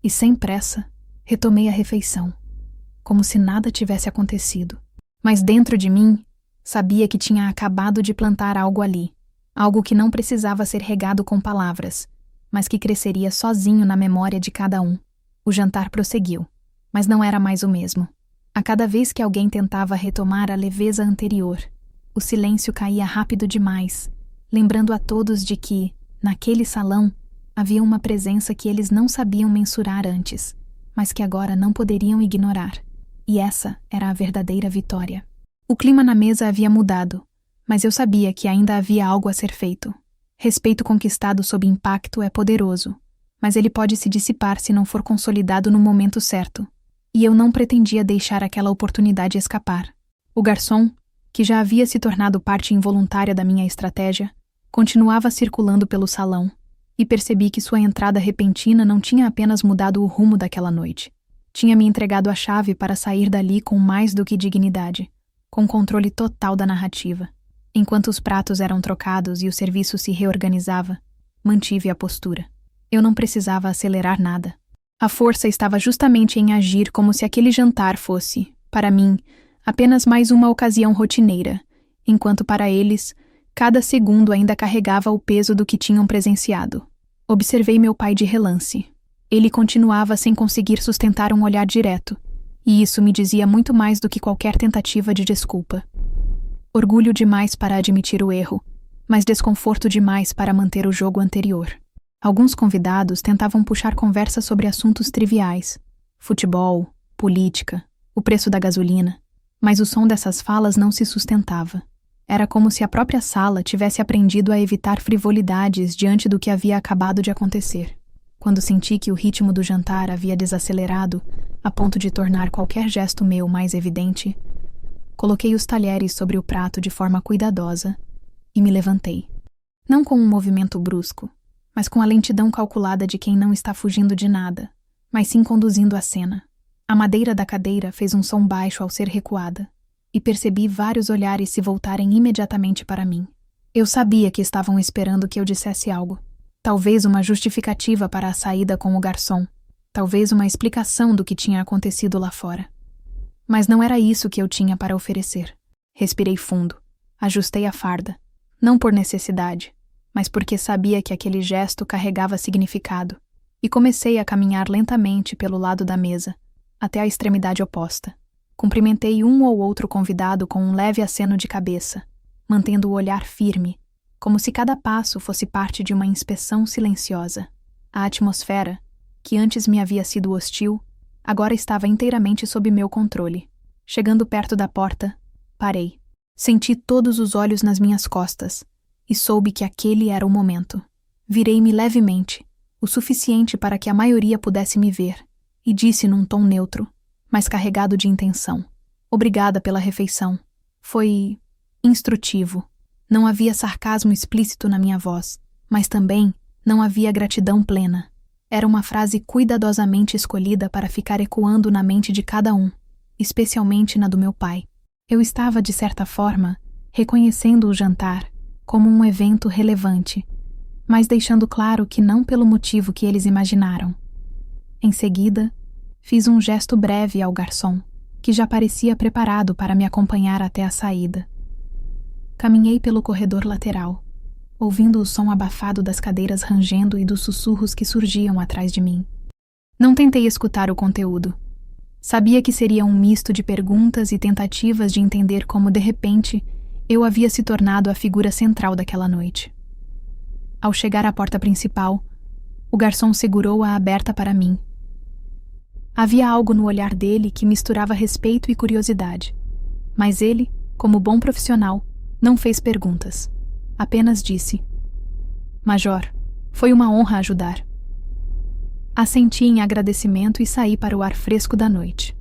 e, sem pressa, retomei a refeição, como se nada tivesse acontecido. Mas dentro de mim, sabia que tinha acabado de plantar algo ali, algo que não precisava ser regado com palavras, mas que cresceria sozinho na memória de cada um. O jantar prosseguiu, mas não era mais o mesmo. A cada vez que alguém tentava retomar a leveza anterior, o silêncio caía rápido demais, lembrando a todos de que, naquele salão, havia uma presença que eles não sabiam mensurar antes, mas que agora não poderiam ignorar. E essa era a verdadeira vitória. O clima na mesa havia mudado, mas eu sabia que ainda havia algo a ser feito. Respeito conquistado sob impacto é poderoso, mas ele pode se dissipar se não for consolidado no momento certo. E eu não pretendia deixar aquela oportunidade escapar. O garçom, que já havia se tornado parte involuntária da minha estratégia, continuava circulando pelo salão, e percebi que sua entrada repentina não tinha apenas mudado o rumo daquela noite. Tinha me entregado a chave para sair dali com mais do que dignidade, com controle total da narrativa. Enquanto os pratos eram trocados e o serviço se reorganizava, mantive a postura. Eu não precisava acelerar nada. A força estava justamente em agir como se aquele jantar fosse, para mim, apenas mais uma ocasião rotineira, enquanto para eles, cada segundo ainda carregava o peso do que tinham presenciado. Observei meu pai de relance. Ele continuava sem conseguir sustentar um olhar direto, E isso me dizia muito mais do que qualquer tentativa de desculpa. Orgulho demais para admitir o erro, mas desconforto demais para manter o jogo anterior. Alguns convidados tentavam puxar conversa sobre assuntos triviais: futebol, política, o preço da gasolina, mas o som dessas falas não se sustentava. Era como se a própria sala tivesse aprendido a evitar frivolidades diante do que havia acabado de acontecer. Quando senti que o ritmo do jantar havia desacelerado, a ponto de tornar qualquer gesto meu mais evidente, coloquei os talheres sobre o prato de forma cuidadosa e me levantei. Não com um movimento brusco, mas com a lentidão calculada de quem não está fugindo de nada, mas sim conduzindo a cena. A madeira da cadeira fez um som baixo ao ser recuada, e percebi vários olhares se voltarem imediatamente para mim. Eu sabia que estavam esperando que eu dissesse algo. Talvez uma justificativa para a saída com o garçom. Talvez uma explicação do que tinha acontecido lá fora. Mas não era isso que eu tinha para oferecer. Respirei fundo. Ajustei a farda. Não por necessidade, mas porque sabia que aquele gesto carregava significado. E comecei a caminhar lentamente pelo lado da mesa, até a extremidade oposta. Cumprimentei um ou outro convidado com um leve aceno de cabeça, mantendo o olhar firme, como se cada passo fosse parte de uma inspeção silenciosa. A atmosfera, que antes me havia sido hostil, agora estava inteiramente sob meu controle. Chegando perto da porta, parei. Senti todos os olhos nas minhas costas, e soube que aquele era o momento. Virei-me levemente, o suficiente para que a maioria pudesse me ver, e disse num tom neutro, mas carregado de intenção: obrigada pela refeição. Foi instrutivo. Não havia sarcasmo explícito na minha voz, mas também não havia gratidão plena. Era uma frase cuidadosamente escolhida para ficar ecoando na mente de cada um, especialmente na do meu pai. Eu estava, de certa forma, reconhecendo o jantar como um evento relevante, mas deixando claro que não pelo motivo que eles imaginaram. Em seguida, fiz um gesto breve ao garçom, que já parecia preparado para me acompanhar até a saída. Caminhei pelo corredor lateral, ouvindo o som abafado das cadeiras rangendo e dos sussurros que surgiam atrás de mim. Não tentei escutar o conteúdo. Sabia que seria um misto de perguntas e tentativas de entender como, de repente, eu havia se tornado a figura central daquela noite. Ao chegar à porta principal, o garçom segurou-a aberta para mim. Havia algo no olhar dele que misturava respeito e curiosidade, mas ele, como bom profissional, não fez perguntas. Apenas disse: Major, foi uma honra ajudar. Assenti em agradecimento e saí para o ar fresco da noite.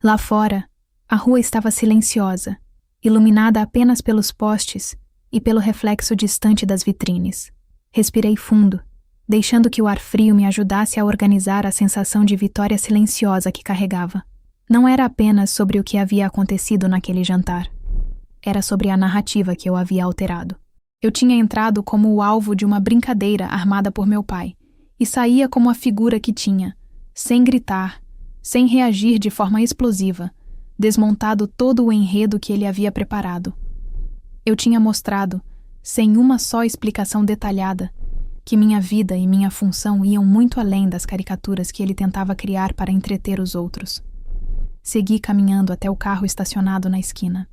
Lá fora, a rua estava silenciosa, iluminada apenas pelos postes e pelo reflexo distante das vitrines. Respirei fundo, deixando que o ar frio me ajudasse a organizar a sensação de vitória silenciosa que carregava. Não era apenas sobre o que havia acontecido naquele jantar. Era sobre a narrativa que eu havia alterado. Eu tinha entrado como o alvo de uma brincadeira armada por meu pai, e saía como a figura que tinha, sem gritar, sem reagir de forma explosiva, desmontado todo o enredo que ele havia preparado. Eu tinha mostrado, sem uma só explicação detalhada, que minha vida e minha função iam muito além das caricaturas que ele tentava criar para entreter os outros. Segui caminhando até o carro estacionado na esquina.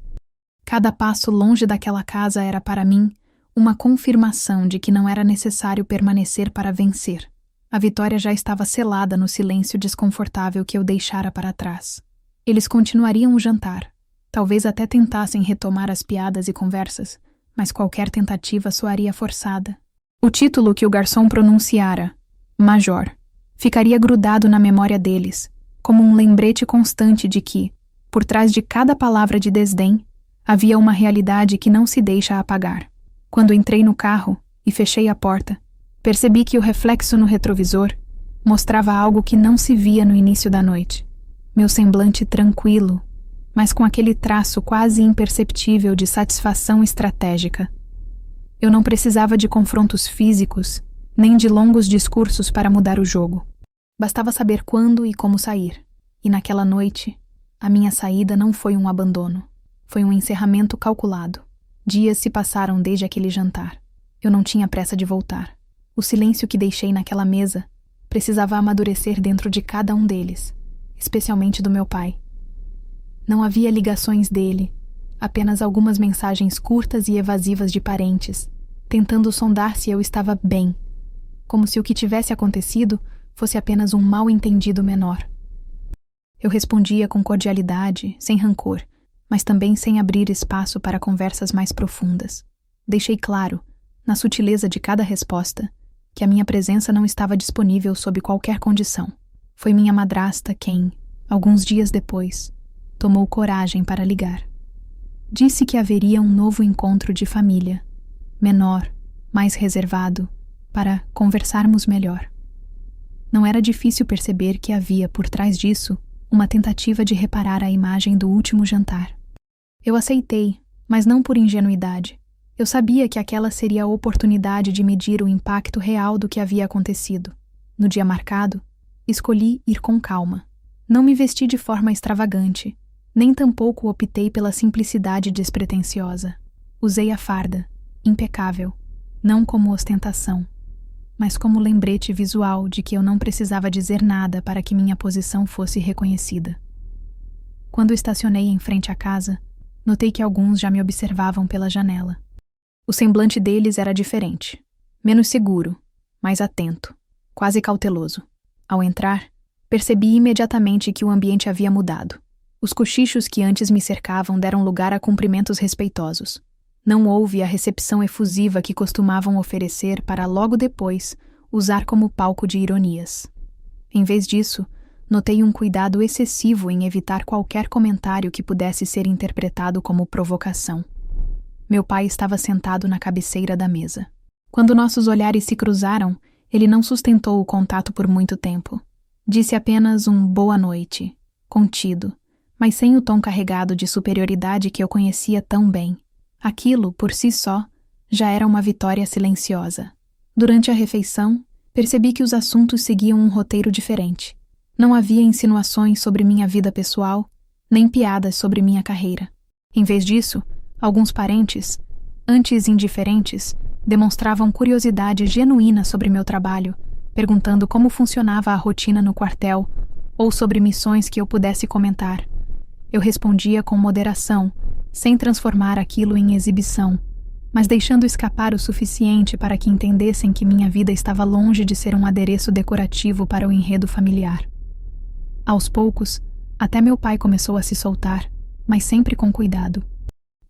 Cada passo longe daquela casa era para mim uma confirmação de que não era necessário permanecer para vencer. A vitória já estava selada no silêncio desconfortável que eu deixara para trás. Eles continuariam o jantar. Talvez até tentassem retomar as piadas e conversas, mas qualquer tentativa soaria forçada. O título que o garçom pronunciara, Major, ficaria grudado na memória deles, como um lembrete constante de que, por trás de cada palavra de desdém, havia uma realidade que não se deixa apagar. Quando entrei no carro e fechei a porta, percebi que o reflexo no retrovisor mostrava algo que não se via no início da noite. Meu semblante tranquilo, mas com aquele traço quase imperceptível de satisfação estratégica. Eu não precisava de confrontos físicos, nem de longos discursos para mudar o jogo. Bastava saber quando e como sair. E naquela noite, a minha saída não foi um abandono. Foi um encerramento calculado. Dias se passaram desde aquele jantar. Eu não tinha pressa de voltar. O silêncio que deixei naquela mesa precisava amadurecer dentro de cada um deles, especialmente do meu pai. Não havia ligações dele, apenas algumas mensagens curtas e evasivas de parentes, tentando sondar se eu estava bem, como se o que tivesse acontecido fosse apenas um mal-entendido menor. Eu respondia com cordialidade, sem rancor, mas também sem abrir espaço para conversas mais profundas. Deixei claro, na sutileza de cada resposta, que a minha presença não estava disponível sob qualquer condição. Foi minha madrasta quem, alguns dias depois, tomou coragem para ligar. Disse que haveria um novo encontro de família, menor, mais reservado, para conversarmos melhor. Não era difícil perceber que havia, por trás disso, uma tentativa de reparar a imagem do último jantar. Eu aceitei, mas não por ingenuidade. Eu sabia que aquela seria a oportunidade de medir o impacto real do que havia acontecido. No dia marcado, escolhi ir com calma. Não me vesti de forma extravagante, nem tampouco optei pela simplicidade despretensiosa. Usei a farda, impecável, não como ostentação, mas como lembrete visual de que eu não precisava dizer nada para que minha posição fosse reconhecida. Quando estacionei em frente à casa, notei que alguns já me observavam pela janela. O semblante deles era diferente, menos seguro, mais atento, quase cauteloso. Ao entrar, percebi imediatamente que o ambiente havia mudado. Os cochichos que antes me cercavam deram lugar a cumprimentos respeitosos. Não houve a recepção efusiva que costumavam oferecer para logo depois usar como palco de ironias. Em vez disso, notei um cuidado excessivo em evitar qualquer comentário que pudesse ser interpretado como provocação. Meu pai estava sentado na cabeceira da mesa. Quando nossos olhares se cruzaram, ele não sustentou o contato por muito tempo. Disse apenas um boa noite, contido, mas sem o tom carregado de superioridade que eu conhecia tão bem. Aquilo, por si só, já era uma vitória silenciosa. Durante a refeição, percebi que os assuntos seguiam um roteiro diferente. Não havia insinuações sobre minha vida pessoal, nem piadas sobre minha carreira. Em vez disso, alguns parentes, antes indiferentes, demonstravam curiosidade genuína sobre meu trabalho, perguntando como funcionava a rotina no quartel ou sobre missões que eu pudesse comentar. Eu respondia com moderação, sem transformar aquilo em exibição, mas deixando escapar o suficiente para que entendessem que minha vida estava longe de ser um adereço decorativo para o enredo familiar. Aos poucos, até meu pai começou a se soltar, mas sempre com cuidado.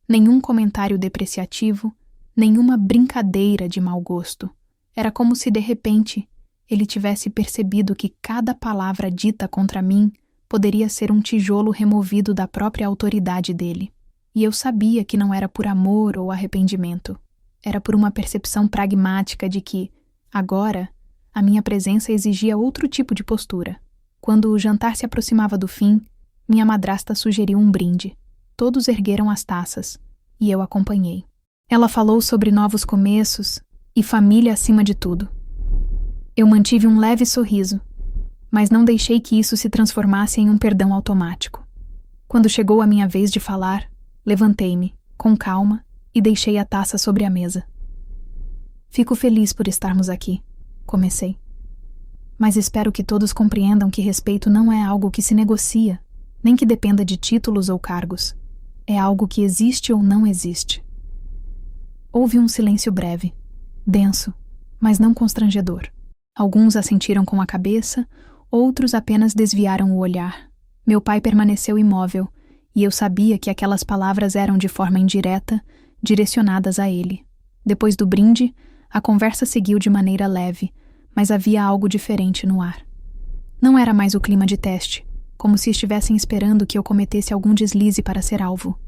Nenhum comentário depreciativo, nenhuma brincadeira de mau gosto. Era como se, de repente, ele tivesse percebido que cada palavra dita contra mim poderia ser um tijolo removido da própria autoridade dele. E eu sabia que não era por amor ou arrependimento. Era por uma percepção pragmática de que, agora, a minha presença exigia outro tipo de postura. Quando o jantar se aproximava do fim, minha madrasta sugeriu um brinde. Todos ergueram as taças, e eu acompanhei. Ela falou sobre novos começos e família acima de tudo. Eu mantive um leve sorriso, mas não deixei que isso se transformasse em um perdão automático. Quando chegou a minha vez de falar, levantei-me, com calma, e deixei a taça sobre a mesa. Fico feliz por estarmos aqui, comecei. Mas espero que todos compreendam que respeito não é algo que se negocia, nem que dependa de títulos ou cargos. É algo que existe ou não existe. Houve um silêncio breve, denso, mas não constrangedor. Alguns assentiram com a cabeça, outros apenas desviaram o olhar. Meu pai permaneceu imóvel, e eu sabia que aquelas palavras eram de forma indireta, direcionadas a ele. Depois do brinde, a conversa seguiu de maneira leve, mas havia algo diferente no ar. Não era mais o clima de teste, como se estivessem esperando que eu cometesse algum deslize para ser alvo.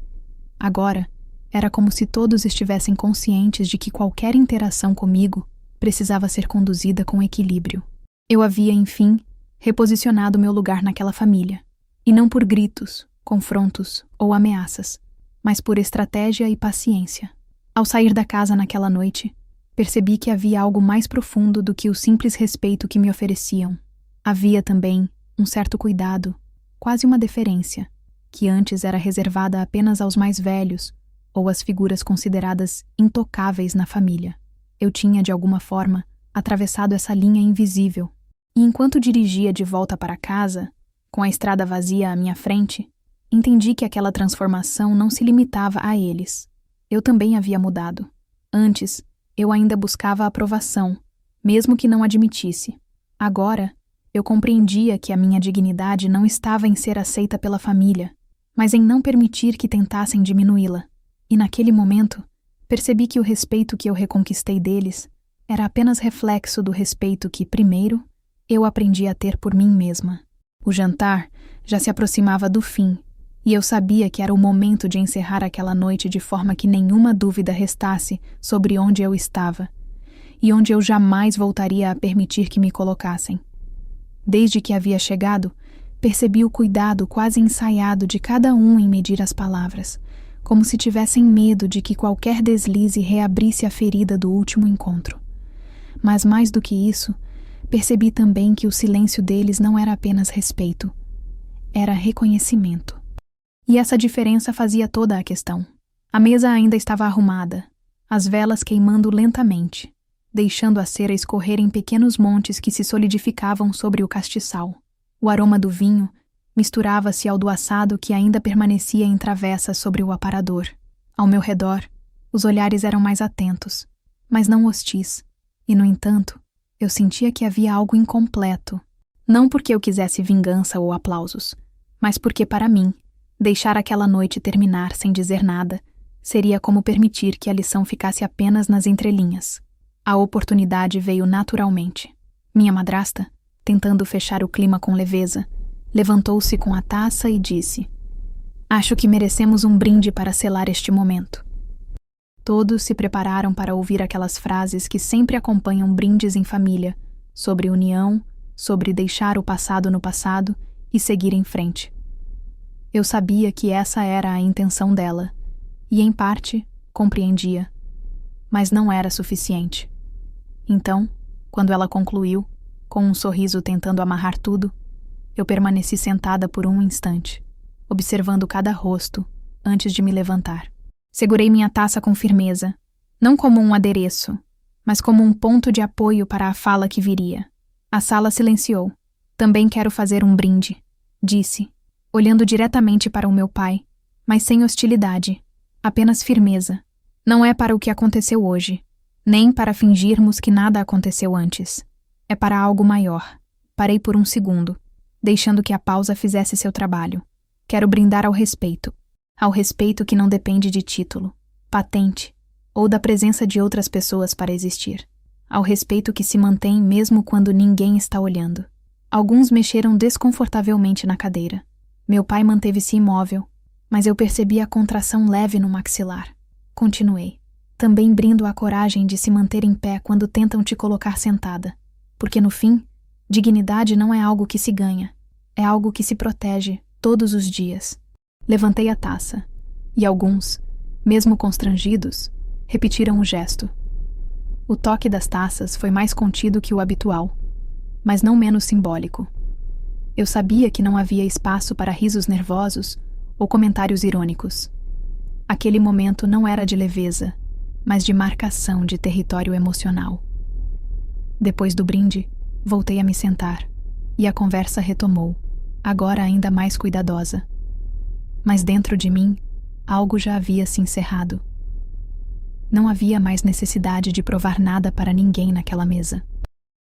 Agora, era como se todos estivessem conscientes de que qualquer interação comigo precisava ser conduzida com equilíbrio. Eu havia, enfim, reposicionado meu lugar naquela família, e não por gritos, confrontos ou ameaças, mas por estratégia e paciência. Ao sair da casa naquela noite, percebi que havia algo mais profundo do que o simples respeito que me ofereciam. Havia também um certo cuidado, quase uma deferência, que antes era reservada apenas aos mais velhos ou às figuras consideradas intocáveis na família. Eu tinha, de alguma forma, atravessado essa linha invisível, e enquanto dirigia de volta para casa, com a estrada vazia à minha frente, Entendi que aquela transformação não se limitava a eles. Eu também havia mudado. Antes, eu ainda buscava a aprovação, mesmo que não admitisse. Agora, eu compreendia que a minha dignidade não estava em ser aceita pela família, mas em não permitir que tentassem diminuí-la. E naquele momento, percebi que o respeito que eu reconquistei deles era apenas reflexo do respeito que, primeiro, eu aprendi a ter por mim mesma. O jantar já se aproximava do fim, e eu sabia que era o momento de encerrar aquela noite de forma que nenhuma dúvida restasse sobre onde eu estava, e onde eu jamais voltaria a permitir que me colocassem. Desde que havia chegado, percebi o cuidado quase ensaiado de cada um em medir as palavras, como se tivessem medo de que qualquer deslize reabrisse a ferida do último encontro. Mas mais do que isso, percebi também que o silêncio deles não era apenas respeito, era reconhecimento. E essa diferença fazia toda a questão. A mesa ainda estava arrumada, as velas queimando lentamente, deixando a cera escorrer em pequenos montes que se solidificavam sobre o castiçal. O aroma do vinho misturava-se ao do assado que ainda permanecia em travessas sobre o aparador. Ao meu redor, os olhares eram mais atentos, mas não hostis, e, no entanto, eu sentia que havia algo incompleto. Não porque eu quisesse vingança ou aplausos, mas porque, para mim, deixar aquela noite terminar sem dizer nada seria como permitir que a lição ficasse apenas nas entrelinhas. A oportunidade veio naturalmente. Minha madrasta, tentando fechar o clima com leveza, levantou-se com a taça e disse: "Acho que merecemos um brinde para selar este momento." Todos se prepararam para ouvir aquelas frases que sempre acompanham brindes em família, sobre união, sobre deixar o passado no passado e seguir em frente. Eu sabia que essa era a intenção dela, e em parte compreendia, mas não era suficiente. Então, quando ela concluiu, com um sorriso tentando amarrar tudo, eu permaneci sentada por um instante, observando cada rosto antes de me levantar. Segurei minha taça com firmeza, não como um adereço, mas como um ponto de apoio para a fala que viria. A sala silenciou. "Também quero fazer um brinde", disse, olhando diretamente para o meu pai, mas sem hostilidade, apenas firmeza. "Não é para o que aconteceu hoje, nem para fingirmos que nada aconteceu antes. É para algo maior." Parei por um segundo, deixando que a pausa fizesse seu trabalho. "Quero brindar ao respeito que não depende de título, patente ou da presença de outras pessoas para existir. Ao respeito que se mantém mesmo quando ninguém está olhando." Alguns mexeram desconfortavelmente na cadeira. Meu pai manteve-se imóvel, mas eu percebi a contração leve no maxilar. Continuei. "Também brindo a coragem de se manter em pé quando tentam te colocar sentada, porque no fim, dignidade não é algo que se ganha, é algo que se protege todos os dias." Levantei a taça, e alguns, mesmo constrangidos, repetiram o gesto. O toque das taças foi mais contido que o habitual, mas não menos simbólico. Eu sabia que não havia espaço para risos nervosos ou comentários irônicos. Aquele momento não era de leveza, mas de marcação de território emocional. Depois do brinde, voltei a me sentar, e a conversa retomou, agora ainda mais cuidadosa. Mas dentro de mim, algo já havia se encerrado. Não havia mais necessidade de provar nada para ninguém naquela mesa.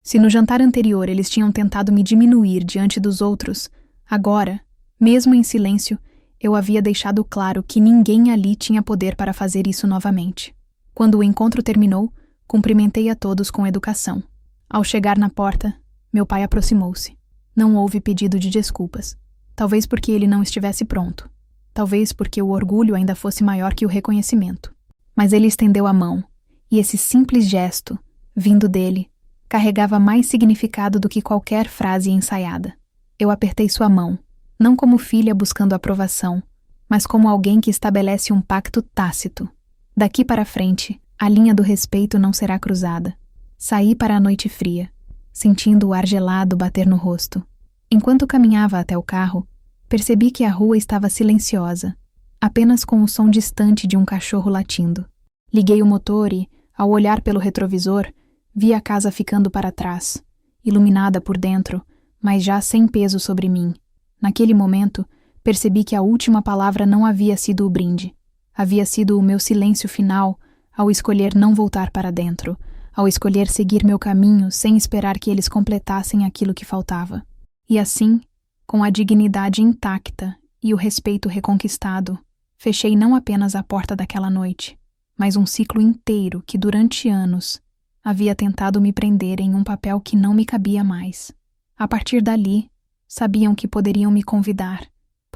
Se no jantar anterior eles tinham tentado me diminuir diante dos outros, agora, mesmo em silêncio, eu havia deixado claro que ninguém ali tinha poder para fazer isso novamente. Quando o encontro terminou, cumprimentei a todos com educação. Ao chegar na porta, meu pai aproximou-se. Não houve pedido de desculpas. Talvez porque ele não estivesse pronto. Talvez porque o orgulho ainda fosse maior que o reconhecimento. Mas ele estendeu a mão, e esse simples gesto, vindo dele, carregava mais significado do que qualquer frase ensaiada. Eu apertei sua mão, não como filha buscando aprovação, mas como alguém que estabelece um pacto tácito. Daqui para frente, a linha do respeito não será cruzada. Saí para a noite fria, sentindo o ar gelado bater no rosto. Enquanto caminhava até o carro, percebi que a rua estava silenciosa, apenas com o som distante de um cachorro latindo. Liguei o motor e, ao olhar pelo retrovisor, vi a casa ficando para trás, iluminada por dentro, mas já sem peso sobre mim. Naquele momento, Percebi que a última palavra não havia sido o brinde. Havia sido o meu silêncio final ao escolher não voltar para dentro, ao escolher seguir meu caminho sem esperar que eles completassem aquilo que faltava. E assim, com a dignidade intacta e o respeito reconquistado, fechei não apenas a porta daquela noite, mas um ciclo inteiro que durante anos havia tentado me prender em um papel que não me cabia mais. A partir dali, sabiam que poderiam me convidar,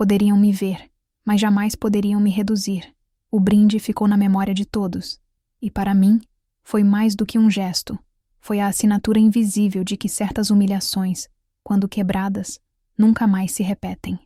poderiam me ver, mas jamais poderiam me reduzir. O brinde ficou na memória de todos, e para mim, foi mais do que um gesto. Foi a assinatura invisível de que certas humilhações, quando quebradas, nunca mais se repetem.